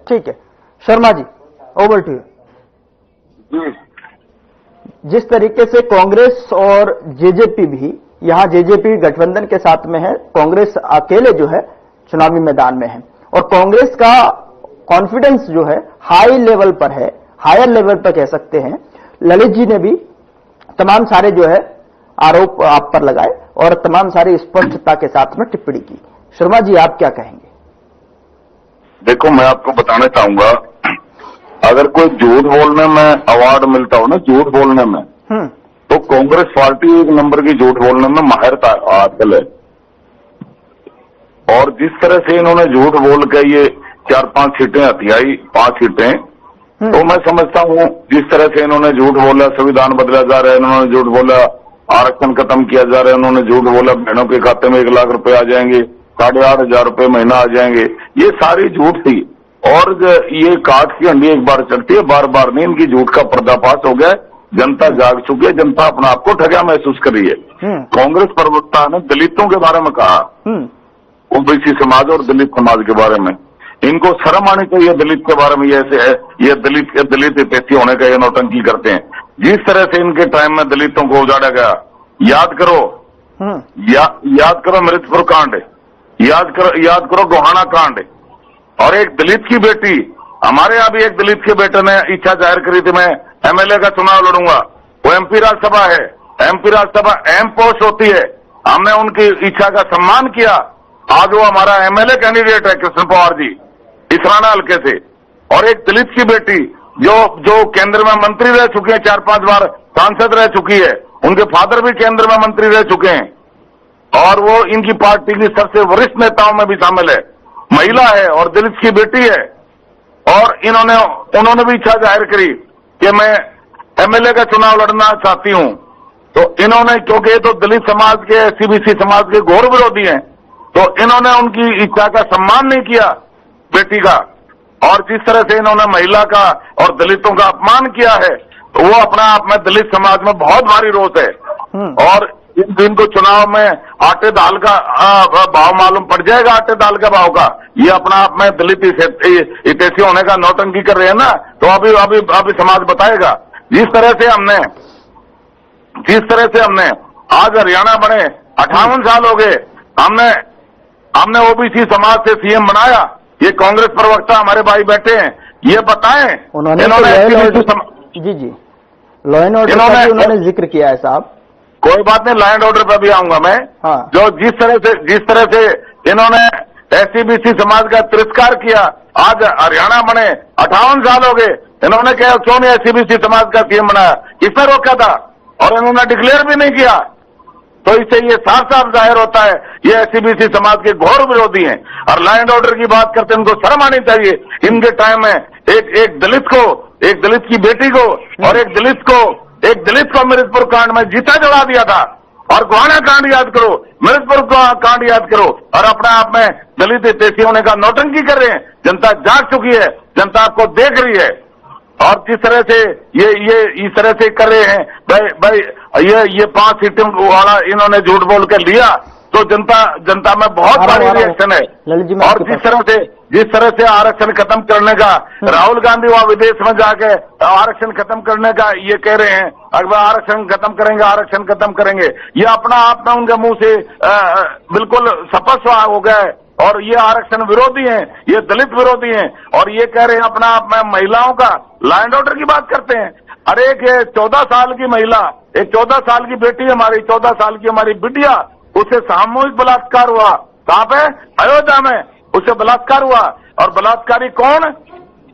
ठीक है, Sharma ji over to you. जिस तरीके से कांग्रेस और जेजेपी भी, यहाँ जेजेपी गठबंधन के साथ में है, कांग्रेस अकेले जो है चुनावी मैदान में है और कांग्रेस का कॉन्फिडेंस जो है हाई लेवल पर है, हायर लेवल पर कह सकते हैं। ललित जी ने भी तमाम सारे जो है आरोप आप पर लगाए और तमाम सारी स्पष्टता के साथ में टिप्पणी की। शर्मा जी आप क्या कहेंगे? देखो, मैं आपको बताना चाहूंगा, अगर कोई झूठ बोलने में अवार्ड मिलता हो ना, झूठ बोलने में, तो कांग्रेस पार्टी एक नंबर की झूठ बोलने में माहिर आजकल है। और जिस तरह से इन्होंने झूठ बोल के ये 4-5 सीटें हथियाई, 5 सीटें, तो मैं समझता हूं जिस तरह से इन्होंने झूठ बोला संविधान बदला जा रहा है, इन्होंने झूठ बोला आरक्षण खत्म किया जा रहा है, इन्होंने झूठ बोला बहनों के खाते में 1 लाख रुपए आ जाएंगे, 8,500 रुपए महीना आ जाएंगे, ये सारी झूठ थी। और ये काट की हंडी एक बार चलती है, बार बार नहीं। इनकी झूठ का पर्दाफाश हो गया, जनता जाग चुकी है, जनता अपने आप को ठगा महसूस कर रही है। कांग्रेस प्रवक्ता ने दलितों के बारे में कहा, ओबीसी समाज और दलित समाज के बारे में, इनको शर्म आनी चाहिए दलित के बारे में। ये ऐसे है, ये दलित हितैषी होने का ये नौटंकी करते हैं। जिस तरह से इनके टाइम में दलितों को उजाड़ा गया, याद करो, याद करो मृतपुर कांड, याद करो गोहाना कांड। और एक दलित की बेटी, हमारे यहाँ भी एक दलित के बेटे ने इच्छा जाहिर करी थी, मैं एमएलए का चुनाव लड़ूंगा। वो एमपी राज्यसभा है, एमपी राज्यसभा एम पोस्ट होती है। हमने उनकी इच्छा का सम्मान किया। आज वो हमारा एमएलए कैंडिडेट है, कृष्ण पवार जी, इसराना हल्के से। और एक दलित की बेटी जो केंद्र में मंत्री रह चुकी है, 4-5 बार सांसद रह चुकी है, उनके फादर भी केंद्र में मंत्री रह चुके हैं और वो इनकी पार्टी की सबसे वरिष्ठ नेताओं में भी शामिल है, महिला है और दलित की बेटी है। और उन्होंने भी इच्छा जाहिर करी कि मैं एमएलए का चुनाव लड़ना चाहती हूं। तो इन्होंने, क्योंकि ये तो दलित समाज के, एससी-बीसी समाज के घोर विरोधी हैं, तो इन्होंने उनकी इच्छा का सम्मान नहीं किया बेटी का। और जिस तरह से इन्होंने महिला का और दलितों का अपमान किया है, तो वो अपने आप में दलित समाज में बहुत भारी रोष है। और इन दिन को चुनाव में आटे दाल का भाव मालूम पड़ जाएगा, आटे दाल के भाव का। ये अपना आप में दलित हितैषी होने का नौटंकी कर रहे हैं ना, तो अभी समाज बताएगा। जिस तरह से हमने आज हरियाणा बने 58 साल हो गए, हमने ओबीसी समाज से सीएम बनाया। ये कांग्रेस प्रवक्ता हमारे भाई बैठे हैं, ये बताएं इन्होंने जी लॉ एंड ऑर्डर का उन्होंने जिक्र किया है साहब। कोई बात नहीं, लॉ एंड ऑर्डर पर भी आऊंगा मैं। हाँ। जो जिस तरह से इन्होंने एससी-बीसी समाज का तिरस्कार किया, आज हरियाणा बने 58 साल हो गए, इन्होंने क्यों नहीं एससी-बीसी समाज का सीएम बनाया? किसने रोका था? और इन्होंने डिक्लेयर भी नहीं किया। तो इससे ये साफ साफ जाहिर होता है ये एससी-बीसी समाज के घोर विरोधी हैं। और लॉ एंड ऑर्डर की बात करते हैं, इनको शर्म आनी चाहिए। इनके टाइम में एक दलित की बेटी को और एक दलित को मृतपुर कांड में जीता जला दिया था। और गोहाना कांड याद करो, मृतपुर कांड याद करो, और अपने आप में दलित हितैषी होने का नौटंकी कर रहे हैं। जनता जाग चुकी है, जनता आपको देख रही है। और जिस तरह से ये इस तरह से कर रहे हैं, भाई ये 5 सीटें वाला इन्होंने झूठ बोल कर लिया, तो जनता में बहुत बड़ी रिएक्शन है। और जिस तरह से आरक्षण खत्म करने का राहुल गांधी वहां विदेश में जाके आरक्षण खत्म करने का ये कह रहे हैं, अगर आरक्षण खत्म करेंगे, आरक्षण खत्म करेंगे, ये अपना आप में उनके मुंह से बिल्कुल स्पष्ट हो गया है। और ये आरक्षण विरोधी हैं, ये दलित विरोधी हैं, और ये कह रहे हैं अपना आप में महिलाओं का लॉ एंड ऑर्डर की बात करते हैं। अरे एक 14 साल की महिला, एक 14 साल की बेटी हमारी, 14 साल की हमारी बिटिया, उससे सामूहिक बलात्कार हुआ। कहां पे? अयोध्या में उससे बलात्कार हुआ। और बलात्कारी कौन?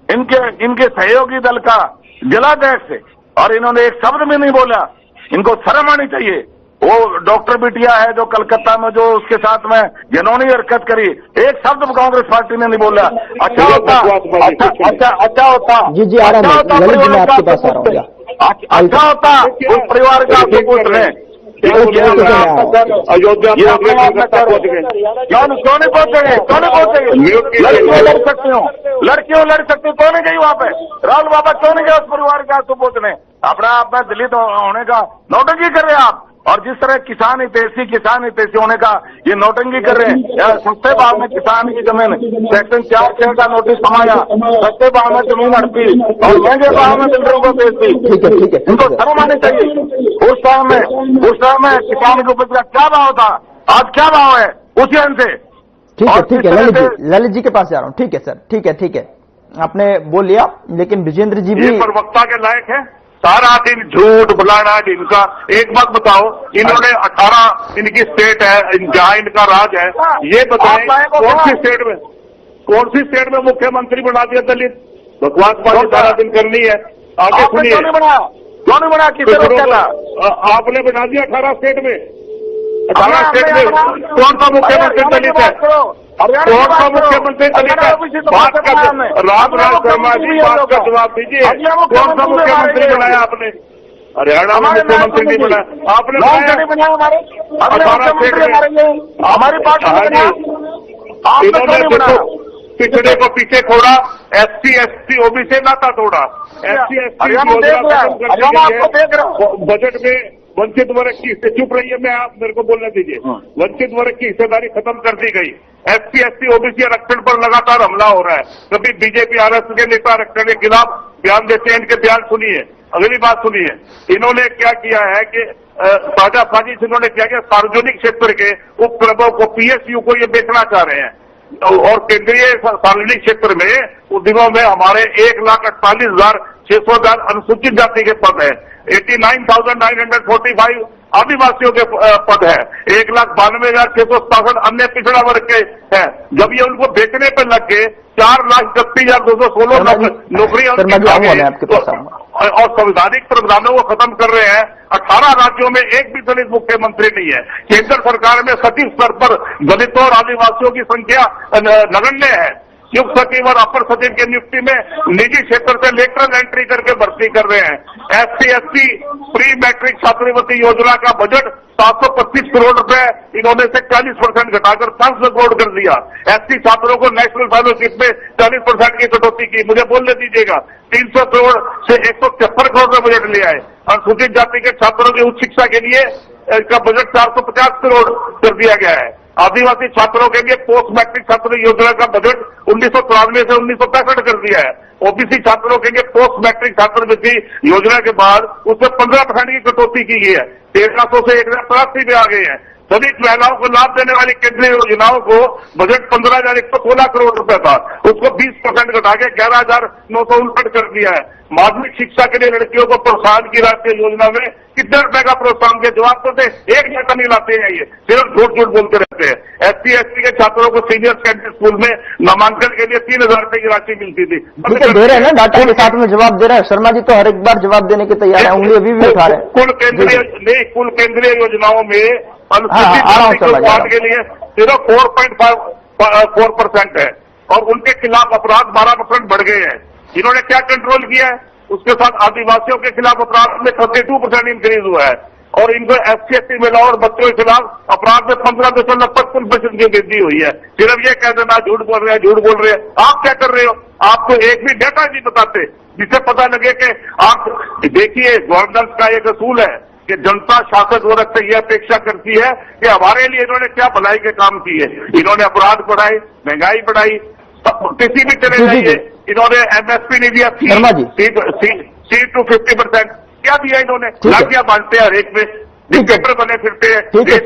इनके सहयोगी दल का जिलाध्यक्ष से, और इन्होंने एक शब्द भी नहीं बोला। इनको शर्म आनी चाहिए। वो डॉक्टर बिटिया है जो कलकत्ता में जो उसके साथ में जिन्होंने हरकत करी, एक शब्द कांग्रेस पार्टी ने नहीं बोला। अच्छा होता, अच्छा होता जी जी आ रहा हूं, ललित जी मैं आपके पास आ रहा हूँ। अच्छा होता उस परिवार का पुत्र है। अयोध्या क्यों नहीं पहुंचेंगे? क्यों नहीं पहुंचेंगे? लड़कियों लड़ सकती हो, लड़कियों लड़ सकती, क्यों नहीं गई वहां पे? राहुल बाबा क्यों नहीं गए उस परिवार के आंसू पोंछने? अपना आप में दलित होने का नौटंकी कर रहे हैं आप, और जिस तरह किसान हितैषी होने का ये नौटंकी कर रहे हैं। सस्ते भाव में किसान की जमीन सेक्शन 4 का नोटिस समाया, सस्ते भाव में जमीन हड़पी और महंगे भाव में बिल्डरों को बेच दी। ठीक है इनको शर्म आनी चाहिए। उस टाइम में किसान की उपज का क्या भाव था, आज क्या भाव है उसी अंश से। ठीक है ललित जी के पास जा रहा हूँ। ठीक है सर, ठीक है आपने बोल लिया, लेकिन विजेंद्र जी भी प्रवक्ता के लायक है। सारा दिन झूठ बुलाना इनका। एक बात बताओ, इन्होंने 18 इनकी स्टेट है जहां इनका राज है, ये बताएं कौन सी स्टेट में मुख्यमंत्री बना दिया दलित? बकवासबाजी सारा दिन करनी है। आगे सुनिए। क्यों नहीं बना? आपने बना दिया 18 स्टेट में। 18 स्टेट में कौन सा मुख्यमंत्री दलित है? कौन सा मुख्यमंत्री दलित है? बात का रामलाल शर्मा जी, बात का जवाब दीजिए। कौन सा मुख्यमंत्री बनाया आपने? हरियाणा में मुख्यमंत्री नहीं बनाया आपने? बनाया 18 स्टेट में हमारी पार्टी। इन्होंने देखो पिछड़े को पीछे छोड़ा, SC ST OBC नाता तोड़ा, SC ST योजना बजट में वंचित वर्ग की, चुप रहिए, मैं आप मेरे को बोलने दीजिए। वंचित वर्ग की हिस्सेदारी खत्म कर दी गई। SC ST OBC आरक्षण पर लगातार हमला हो रहा है। कभी बीजेपी RSS के नेता आरक्षण के खिलाफ बयान देते हैं, इनके बयान सुनिए। अगली बात सुनिए, इन्होंने क्या किया है कि साझा साजिश इन्होंने क्या किया, सार्वजनिक क्षेत्र के उपक्रमों को, PSU को ये बेचना चाह रहे हैं। और केंद्रीय सार्वजनिक क्षेत्र में उन दिनों में हमारे 1,48,600 अनुसूचित जाति के पद है, 89,945 आदिवासियों के पद है, 1,92,667 अन्य पिछड़ा वर्ग के हैं। जब ये उनको बेचने पर लग गए, 4,31,216 नौकरियां और संवैधानिक प्रावधानों को खत्म कर रहे हैं। 18 राज्यों में एक भी दलित मुख्यमंत्री नहीं है। केंद्र सरकार में सचिव स्तर पर दलितों और आदिवासियों की संख्या नगण्य है। युक्त सचिव और अपर सचिव की नियुक्ति में निजी क्षेत्र से लेटरल एंट्री करके भर्ती कर रहे हैं। SC ST प्री मैट्रिक छात्रवृत्ति योजना का बजट 725 करोड़ रुपए इन्होंने से 40% घटाकर 500 करोड़ कर दिया। SC छात्रों को नेशनल फेलोशिप में 40% की कटौती की। मुझे बोलने दीजिएगा, 300 करोड़ से 173 करोड़ का बजट ले आए। अनुसूचित जाति के छात्रों की उच्च शिक्षा के लिए इसका बजट 450 करोड़ कर दिया गया है। आदिवासी छात्रों के लिए पोस्ट मैट्रिक छात्र योजना का बजट 1993 से 1965 कर दिया है। OBC छात्रों के लिए पोस्ट मैट्रिक छात्रवृत्ति योजना के बाद उसमें 15% की कटौती की गई है। 1300 से 1,83 पे आ गए हैं। सभी महिलाओं को लाभ देने वाली केंद्रीय योजनाओं को बजट 15,116 करोड़ रुपए था, उसको 20% घटा के 11,959 कर दिया है। माध्यमिक शिक्षा के लिए लड़कियों को प्रोत्साहन की राष्ट्रीय योजना में कितने रुपए का प्रोत्साहन के जवाब तो दे, एक घंटा नहीं लाते हैं, ये सिर्फ झूठ बोलते रहते हैं। SC ST के छात्रों को सीनियर सेकेंडरी स्कूल में नामांकन के लिए 3,000 रुपए की राशि मिलती थी। दे रहे हैं ना, डाटा के साथ में जवाब दे रहे हैं। शर्मा जी तो हर एक बार जवाब देने के तैयार है, उंगली अभी भी उठा रहे हैं। कुल केंद्रीय योजनाओं में अनुसूचित के लिए सिर्फ 4.4% है और उनके खिलाफ अपराध 12% बढ़ गए हैं। इन्होंने क्या कंट्रोल किया है? उसके साथ आदिवासियों के खिलाफ अपराध में 32% इंक्रीज हुआ है और इनको SC ST महिलाओं और बच्चों के खिलाफ अपराध में 15.55% की वृद्धि हुई है। सिर्फ ये कह देना झूठ बोल रहे हैं। आप क्या कर रहे हो? आपको एक भी डेटा नहीं बताते जिससे पता लगे कि आप देखिए, गवर्नेंस का एक असूल है कि जनता शासक वर्ग से यह अपेक्षा करती है कि हमारे लिए इन्होंने क्या भलाई के काम किए। इन्होंने अपराध बढ़ाए, महंगाई बढ़ाई, किसी भी चले जाइए, इन्होंने एमएसपी नहीं दिया, शर्मा जी सी टू 50%, क्या दिया इन्होंने? लाठियां बांटते हैं हर एक में, डिक्टेटर बने फिरते हैं। ठीक है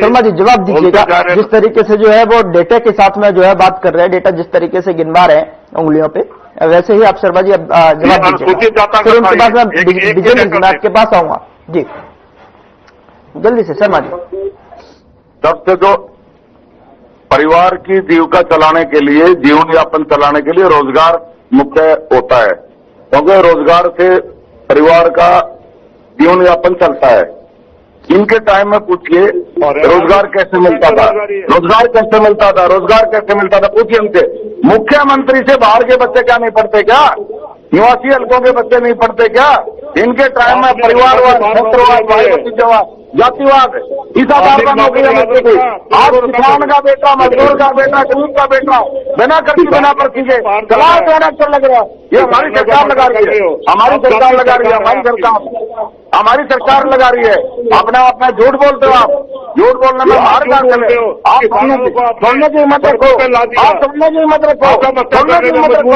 शर्मा जी जवाब दीजिएगा। जिस तरीके से जो है वो डेटा के साथ में जो है बात कर रहे हैं, डेटा जिस तरीके से गिनवा रहे हैं उंगलियों पे, वैसे ही आप शर्मा जी अब जवाब दीजिएगा। फिर उनके बाद मैं विजेंद्र जी मैं आपके पास आऊंगा जी, जल्दी से शर्मा जी। सबसे जो परिवार की जीविका चलाने के लिए, जीवन यापन चलाने के लिए रोजगार मुख्य होता है, क्योंकि रोजगार से परिवार का जीवन यापन चलता है। इनके टाइम में पूछिए रोजगार कैसे मिलता था, रोजगार कैसे मिलता था, रोजगार कैसे मिलता था, पूछिए उनसे। मुख्यमंत्री से बाहर के बच्चे क्या नहीं पढ़ते क्या? निवासी हल्कों के बच्चे नहीं पढ़ते क्या? इनके टाइम में परिवारवाद, क्षेत्रवाद, भाई भतीजावाद, जातिवाद, ईसावाद का नौकरियां मिलती थी। आज किसान का बेटा, मजदूर का बेटा, गरीब का बेटा बिना करके बिना पर्ची के क्लास डायरेक्टर लग रहा है। ये हमारी सरकार लगा रही है, हमारी सरकार लगा रही है, हमारी सरकार लगा रही है। अपना झूठ बोलते हो आप, झूठ बोलने में मार काटते हो आप। सुनने की हिम्मत रखो, आप सुनने की हिम्मत रखो, सुनने की हिम्मत रखो।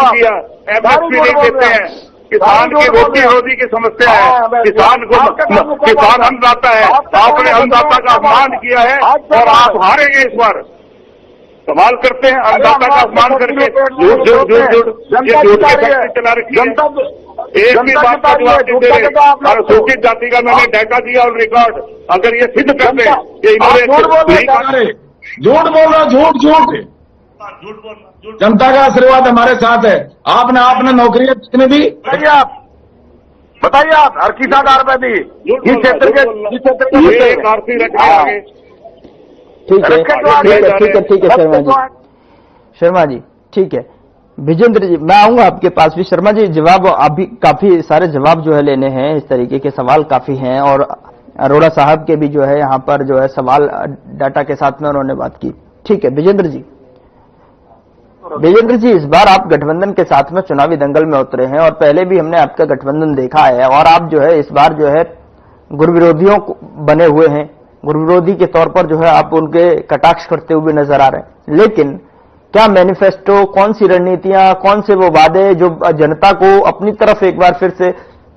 एमएसपी नहीं देते हैं, किसान की रोजी की समस्या है, किसान अन्नदाता है, आपने अन्नदाता का अपमान किया है और आप हारेंगे इस बार। सवाल करते हैं अन्नदाता का अपमान करके, झूठ चला रखी है। एक भी बात का जवाब देते रहे। अनुसूचित जाति का मैंने डाटा दिया और रिकॉर्ड, अगर ये सिद्ध करते हैं कि इन्होंने झूठ बोल रहा, झूठ जनता का आशीर्वाद हमारे साथ है। आपने नौकरियां कितनी दी? बताइए आप हर किस आधार पर दी? इस क्षेत्र के ठीक है शर्मा जी ठीक है। विजेंद्र जी मैं आऊंगा आपके पास भी। शर्मा जी जवाब अभी काफी सारे जवाब जो है लेने हैं, इस तरीके के सवाल काफी हैं और अरोड़ा साहब के भी जो है यहाँ पर जो है सवाल डाटा के साथ में उन्होंने बात की। ठीक है विजेंद्र जी इस बार आप गठबंधन के साथ में चुनावी दंगल में उतरे हैं और पहले भी हमने आपका गठबंधन देखा है और आप जो है इस बार जो है गुरु विरोधियों बने हुए हैं, गुरु विरोधी के तौर पर जो है आप उनके कटाक्ष करते हुए नजर आ रहे हैं। लेकिन क्या मैनिफेस्टो, कौन सी रणनीतियां, कौन से वो वादे जो जनता को अपनी तरफ एक बार फिर से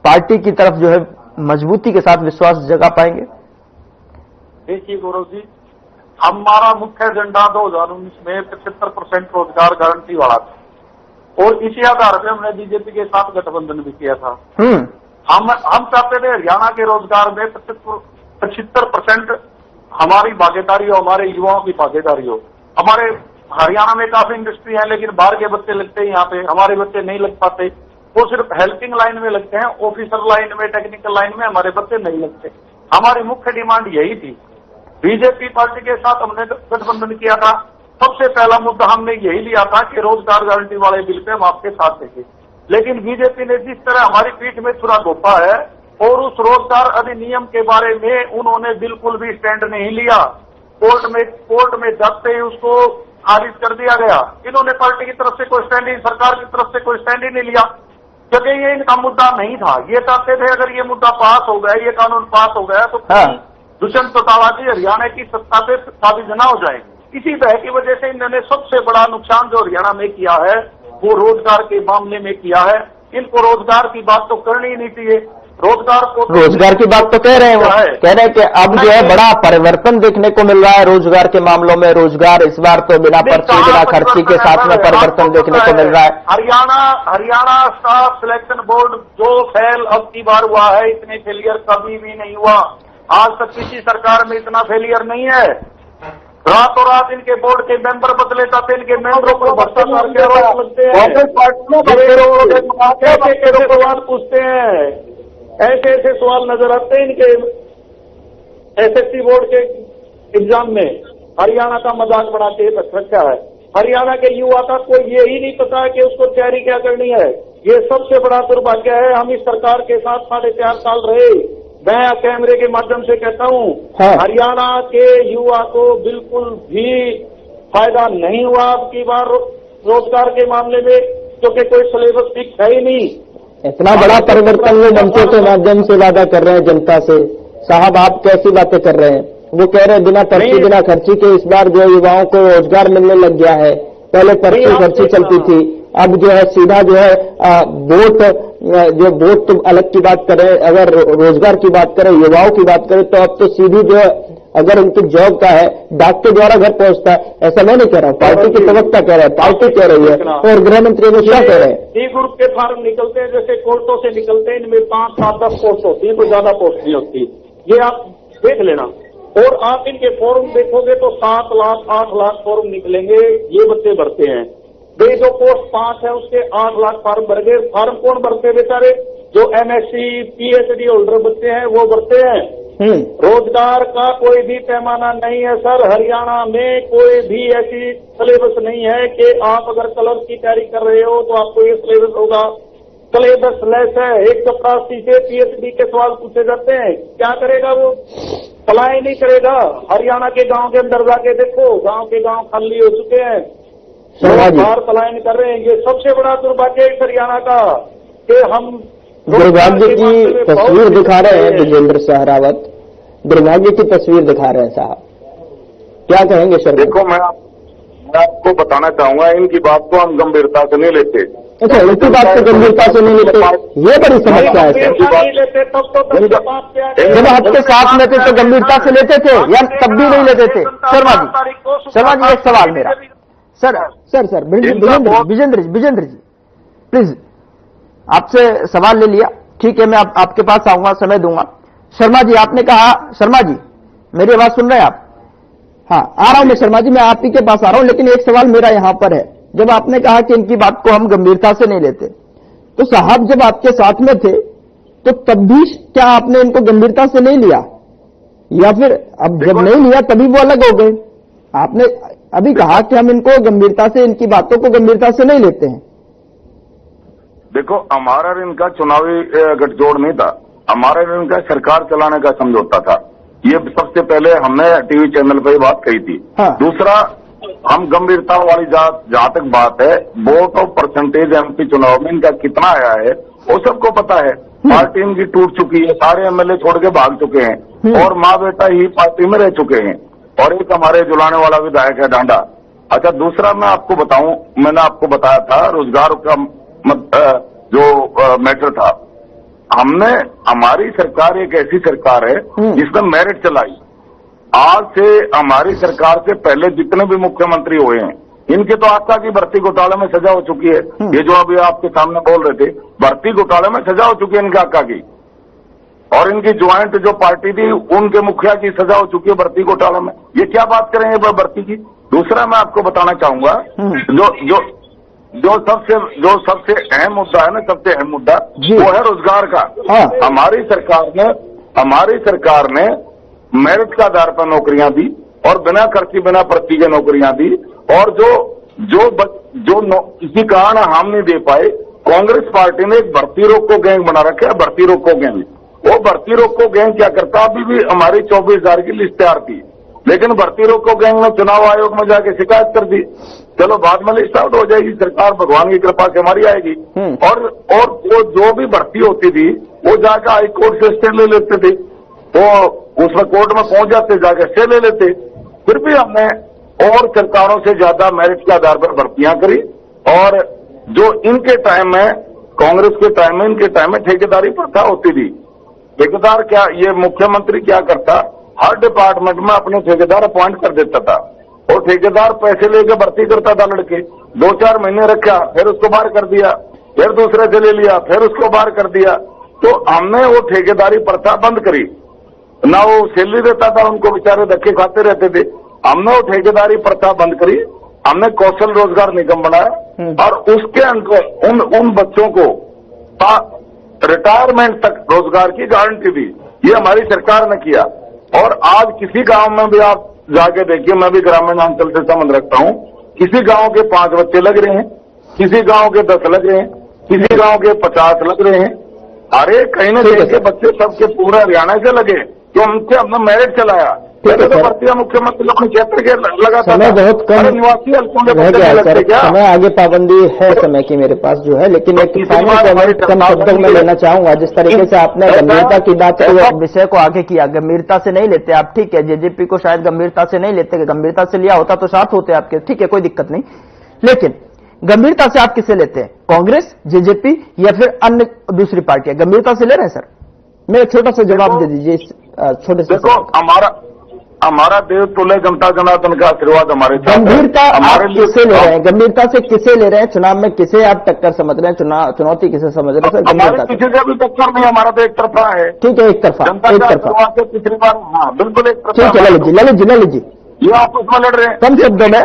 पार्टी की तरफ जो है मजबूती के साथ विश्वास जगा पाएंगे? देखिए गौरव जी, हमारा मुख्य एजेंडा 2019 में 75% रोजगार गारंटी वाला था और इसी आधार पर हमने बीजेपी के साथ गठबंधन भी किया था। हम चाहते थे हरियाणा के रोजगार में 75% हमारी भागीदारी हो, हमारे युवाओं की भागीदारी हो। हमारे हरियाणा में काफी इंडस्ट्री है लेकिन बाहर के बच्चे लगते हैं यहाँ पे, हमारे बच्चे नहीं लग पाते। वो सिर्फ हेल्पिंग लाइन में लगते हैं, ऑफिसर लाइन में, टेक्निकल लाइन में हमारे बच्चे नहीं लगते। हमारी मुख्य डिमांड यही थी। बीजेपी पार्टी के साथ हमने गठबंधन किया था, सबसे पहला मुद्दा हमने यही लिया था कि रोजगार गारंटी वाले बिल पे हम आपके साथ देंगे। लेकिन बीजेपी ने जिस तरह हमारी पीठ में छुरा घोंपा है और उस रोजगार अधिनियम के बारे में उन्होंने बिल्कुल भी स्टैंड नहीं लिया। कोर्ट में जाते ही उसको खारिज कर दिया गया। इन्होंने पार्टी की तरफ से कोई स्टैंड, सरकार की तरफ से कोई स्टैंड ही नहीं लिया क्योंकि ये इनका मुद्दा नहीं था। ये चाहते थे अगर ये मुद्दा पास हो गया, ये कानून पास हो गया तो दुष्यंत चौटाला जी हरियाणा की सत्ता पे काबिज न हो जाए। इसी भय की वजह से इन्होंने सबसे बड़ा नुकसान जो हरियाणा में किया है वो रोजगार के मामले में किया है। इनको रोजगार की बात तो करनी ही नहीं चाहिए। रोजगार की बात तो कह रहे हैं, वो कह रहे हैं कि अब जो है बड़ा परिवर्तन देखने को मिल रहा है रोजगार के मामलों में। रोजगार इस बार तो बिना पर्ची, बिना खर्ची के साथ में परिवर्तन देखने को मिल रहा है। हरियाणा स्टाफ सिलेक्शन बोर्ड जो फेल अब की बार हुआ है, इतने फेलियर कभी भी नहीं हुआ। आज तक किसी सरकार में इतना फेलियर नहीं है। रातों रात इनके बोर्ड के मेंबर बदले जाते, इनके मेंबरों को भ्रष्टाचार के आरोप लगते हैं, सवाल पूछते हैं, ऐसे ऐसे सवाल नजर आते हैं इनके एसएससी बोर्ड के एग्जाम में। हरियाणा का मजाक बना के रखा है। हरियाणा के युवा का कोई ये ही नहीं पता कि उसको तैयारी क्या करनी है। ये सबसे बड़ा दुर्भाग्य है। हम इस सरकार के साथ 4.5 साल रहे। मैं कैमरे के माध्यम से कहता हूँ हरियाणा के युवा को बिल्कुल भी फायदा नहीं हुआ अब की बार रोजगार के मामले में, क्योंकि कोई सिलेबस फिक्स है ही नहीं। इतना बड़ा परिवर्तन वो मंचों के माध्यम से वादा कर रहे हैं जनता से। साहब आप कैसी बातें कर रहे हैं? वो कह रहे हैं बिना पर्ची, बिना खर्ची के इस बार जो युवाओं को रोजगार मिलने लग गया है। पहले पर्ची चलती थी, अब जो है सीधा जो है वोट, जो वोट तो अलग की बात करें, अगर रोजगार की बात करें, युवाओं की बात करें, तो अब तो सीधी जो है अगर उनकी जॉब का है डाक के द्वारा घर पहुंचता है। ऐसा मैं नहीं कह रहा हूं, पार्टी की प्रवक्ता कह रहा है, पार्टी कह रही है और गृह मंत्री ने क्या कह रहे हैं। डी ग्रुप के फार्म निकलते हैं, जैसे कोर्टों से निकलते हैं, इनमें 5, 7, 10 पोस्ट होती है, कोई ज्यादा पोस्ट नहीं होती, ये आप देख लेना। और आप इनके फॉर्म देखोगे तो 7 लाख 8 लाख फॉर्म निकलेंगे, ये बच्चे भरते हैं। वे जो पोस्ट 5 है उसके 8 लाख फॉर्म भर गए। फॉर्म कौन भरते हैं बेचारे? जो एमएससी पीएचडी होल्डर बच्चे हैं वो भरते हैं। रोजगार का कोई भी पैमाना नहीं है सर। हरियाणा में कोई भी ऐसी सिलेबस नहीं है कि आप अगर कलर की तैयारी कर रहे हो तो आपको ये सिलेबस होगा। सिलेबस लेस है। 180 से पीएचडी के सवाल पूछे जाते हैं, क्या करेगा वो? पलायन नहीं करेगा। हरियाणा के गांव के अंदर जाके देखो, गांव के गांव खाली हो चुके हैं, बाहर पलायन कर रहे हैं। ये सबसे बड़ा दुर्भाग्य है हरियाणा का कि हम दुर्भाग्य की तस्वीर दिखा रहे हैं। विजेंद्र सहरावत दुर्भाग्य की तस्वीर दिखा रहे हैं साहब, क्या कहेंगे सर? देखो मैं आपको बताना चाहूंगा, इनकी बात को हम गंभीरता से नहीं लेते। अच्छा, इनकी बात को गंभीरता से नहीं लेते, ये बड़ी समस्या है सर। जब आपके साथ में थे तो गंभीरता से लेते थे या तब भी नहीं लेते थे? शर्मा जी एक सवाल मेरा सर विजेंद्र जी प्लीज, आपसे सवाल ले लिया, ठीक है, मैं आपके पास आऊंगा, समय दूंगा। शर्मा जी आपने कहा, शर्मा जी मेरी आवाज सुन रहे हैं आप? हाँ, आ रहा हूं मैं शर्मा जी, मैं आप ही के पास आ रहा हूं, लेकिन एक सवाल मेरा यहां पर है। जब आपने कहा कि इनकी बात को हम गंभीरता से नहीं लेते, तो साहब जब आपके साथ में थे तो तब भी क्या आपने इनको गंभीरता से नहीं लिया, या फिर अब जब नहीं लिया तभी वो अलग हो गए? आपने अभी कहा कि हम इनको गंभीरता से, इनकी बातों को गंभीरता से नहीं लेते हैं। देखो, हमारा और इनका चुनावी गठजोड़ नहीं था, हमारा और इनका सरकार चलाने का समझौता था। ये सबसे पहले हमने टीवी चैनल पर ही बात कही थी। हाँ। दूसरा, हम गंभीरता वाली जहां तक बात है, वोट और परसेंटेज एमपी चुनाव में इनका कितना आया है वो सबको पता है। पार्टी इनकी टूट चुकी है, सारे एमएलए छोड़ के भाग चुके हैं और माँ बेटा ही पार्टी में रह चुके हैं, और एक हमारे जुलाने वाला विधायक है डांडा। अच्छा, दूसरा मैं आपको बताऊं, मैंने आपको बताया था रोजगार का जो मैटर था, हमने, हमारी सरकार एक ऐसी सरकार है जिसने मेरिट चलाई। आज से हमारी सरकार से पहले जितने भी मुख्यमंत्री हुए हैं, इनके तो आका की भर्ती घोटाले में सजा हो चुकी है। ये जो अभी आपके सामने बोल रहे थे, भर्ती घोटाले में सजा हो चुकी है इनके आका की, और इनकी ज्वाइंट जो पार्टी थी उनके मुखिया की सजा हो चुकी है भर्ती घोटाले में। ये क्या बात करेंगे भर्ती की? दूसरा मैं आपको बताना चाहूंगा, जो सबसे अहम मुद्दा है ना, सबसे अहम मुद्दा वो है रोजगार का। हाँ। हमारी सरकार ने मेरिट के आधार पर नौकरियां दी और बिना खर्ची बिना पर्ची के नौकरियां दी, और जो किसी कारण हम नहीं दे पाए, कांग्रेस पार्टी ने एक भर्ती रोको गैंग बना रखा है। भर्ती रोको गैंग, वो भर्ती रोको गैंग क्या करता, अभी भी हमारी 24,000 की लिस्ट तैयार थी, लेकिन भर्ती रोको गैंग ने चुनाव आयोग में जाके शिकायत कर दी। चलो बाद में लिस्ट आउट हो जाएगी, सरकार भगवान की कृपा से हमारी आएगी। और वो जो भी भर्ती होती थी वो जाकर हाईकोर्ट से स्टे ले लेते थे, वो उसमें कोर्ट में पहुंच जाते, जाके स्टे ले लेते। फिर भी हमने और सरकारों से ज्यादा मेरिट के आधार पर भर्तियां करी, और जो इनके टाइम में, कांग्रेस के टाइम में, इनके टाइम में ठेकेदारी प्रथा होती थी। ठेकेदार क्या, ये मुख्यमंत्री क्या करता, हर डिपार्टमेंट में अपने ठेकेदार अपॉइंट कर देता था, और ठेकेदार पैसे लेकर भर्ती करता था लड़के। 2-4 महीने रखा, फिर उसको बाहर कर दिया, फिर दूसरे से ले लिया, फिर उसको बाहर कर दिया। तो हमने वो ठेकेदारी प्रथा बंद करी, ना वो सैलरी देता था, उनको बेचारे धक्के खाते रहते थे। हमने वो ठेकेदारी प्रथा बंद करी, हमने कौशल रोजगार निगम बनाया, और उसके अंदर उन बच्चों को रिटायरमेंट तक रोजगार की गारंटी दी। ये हमारी सरकार ने किया। और आज किसी गांव में भी आप जाके देखिए, मैं भी ग्रामीण अंचल से संबंध रखता हूं, किसी गांव के 5 बच्चे लग रहे हैं, किसी गांव के 10 लग रहे हैं, किसी गांव के 50 लग रहे हैं। अरे कहीं ना कहीं के बच्चे सबके पूरा हरियाणा से लगे, तो हमने मेरिट चलाया। पहले तो भर्तियां मुख्यमंत्री अपने क्षेत्र के लगातार, समय बहुत कम निवासी रह गया सर, समय आगे पाबंदी है समय की मेरे पास जो है, लेकिन एक फाइनल कम शब्दों में लेना चाहूंगा। जिस तरीके से आपने गंभीरता की बात विषय को आगे किया, गंभीरता से नहीं लेते आप, ठीक है, जेजेपी को शायद गंभीरता से नहीं लेते, गंभीरता से लिया होता तो साथ होते आपके, ठीक है, कोई दिक्कत नहीं। लेकिन गंभीरता से आप किसे लेते हैं, कांग्रेस, जेजेपी या फिर अन्य दूसरी पार्टियां गंभीरता से ले रहे हैं? सर मेरा छोटा सा जवाब दे दीजिए इस छोटे से। देखो, हमारा देव तुल्य जनता जनार्दन का आशीर्वाद हमारे साथ है। गंभीरता आप किसे ले रहे हैं, गंभीरता से किसे ले रहे हैं? चुनाव में किसे आप टक्कर समझ रहे हैं, चुनौती किसे समझ रहे हैं सर? हमारे किसी से भी टक्कर नहीं, हमारा तो एक तरफा है। ठीक है, एक तरफा, एक तरफा। पिछली बार, हाँ बिल्कुल एक तरफा। ठीक है, ललित जी ये आपस में लड़ रहे हैं। कम शब्दों में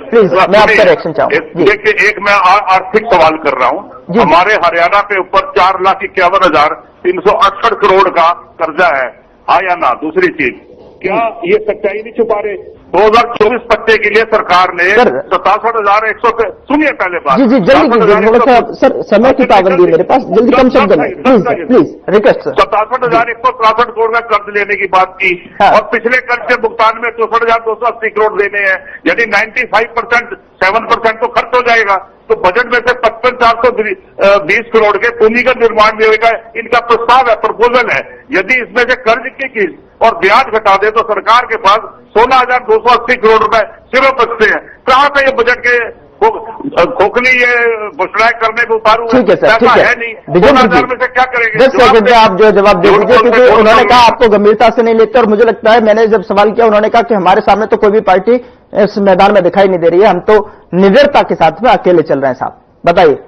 प्लीज, मैं आपका रिएक्शन चाहूँ। देखिए, एक मैं आर्थिक सवाल कर रहा हूँ। हमारे हरियाणा पे ऊपर 4,51,368 करोड़ का कर्जा है, हाँ या ना? दूसरी चीज, क्या ये सच्चाई नहीं छुपा रहे? 2024-25 के लिए सरकार ने 67,100, सुनिए पहले बात। जी जल्दी थोड़ा सा सर, समय की पाबंदी है मेरे पास, जल्दी कम शब्द में प्लीज रिक्वेस्ट सर। 67,163 करोड़ का कर्ज लेने की बात की, और पिछले कर्ज के भुगतान में 64,280 करोड़ देने हैं, यानी 95%, 7% तो खर्च हो जाएगा। तो बजट में से 55,420 करोड़ के भूमिगत निर्माण भी होगा। इनका प्रस्ताव है, प्रपोजल है। यदि इसमें से कर्ज की किस्त और ब्याज घटा दे तो सरकार के पास 16,280 करोड़ रुपए सिर्फ बचते हैं। कहां पे ये बजट के खोखली ये घोषणाएं करने को उतारू? ठीक है सर, ठीक है नहीं। 16,000 में से क्या करेंगे? 10 सेकंड में आप जो जवाब दे दीजिए, क्योंकि उन्होंने कहा आपको गंभीरता से नहीं लेते, और मुझे लगता है मैंने जब सवाल किया उन्होंने कहा कि हमारे सामने तो कोई भी पार्टी इस मैदान में दिखाई नहीं दे रही है, हम तो निडरता के साथ में अकेले चल रहे हैं। साहब बताइए,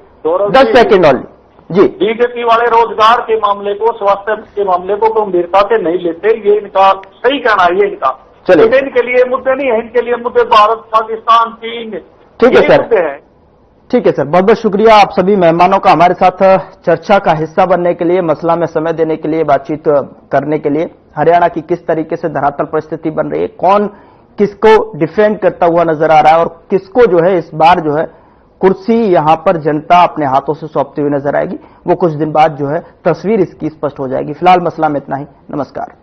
10 सेकंड ऑनली जी। बीजेपी वाले रोजगार के मामले को, स्वास्थ्य के मामले को गंभीरता से नहीं लेते, ये इनका सही कहना है। ये इनका चलिए, इनके लिए मुद्दे नहीं है, इनके लिए मुद्दे भारत, पाकिस्तान, चीन, ठीक है सर, ठीक है सर, बहुत बहुत शुक्रिया आप सभी मेहमानों का हमारे साथ चर्चा का हिस्सा बनने के लिए, मसला में समय देने के लिए, बातचीत करने के लिए। हरियाणा की किस तरीके से धरातल परिस्थिति बन रही है, कौन किसको डिफेंड करता हुआ नजर आ रहा है, और किसको जो है इस बार जो है कुर्सी यहां पर जनता अपने हाथों से सौंपती हुई नजर आएगी, वो कुछ दिन बाद जो है तस्वीर इसकी स्पष्ट हो जाएगी। फिलहाल मसला में इतना ही, नमस्कार।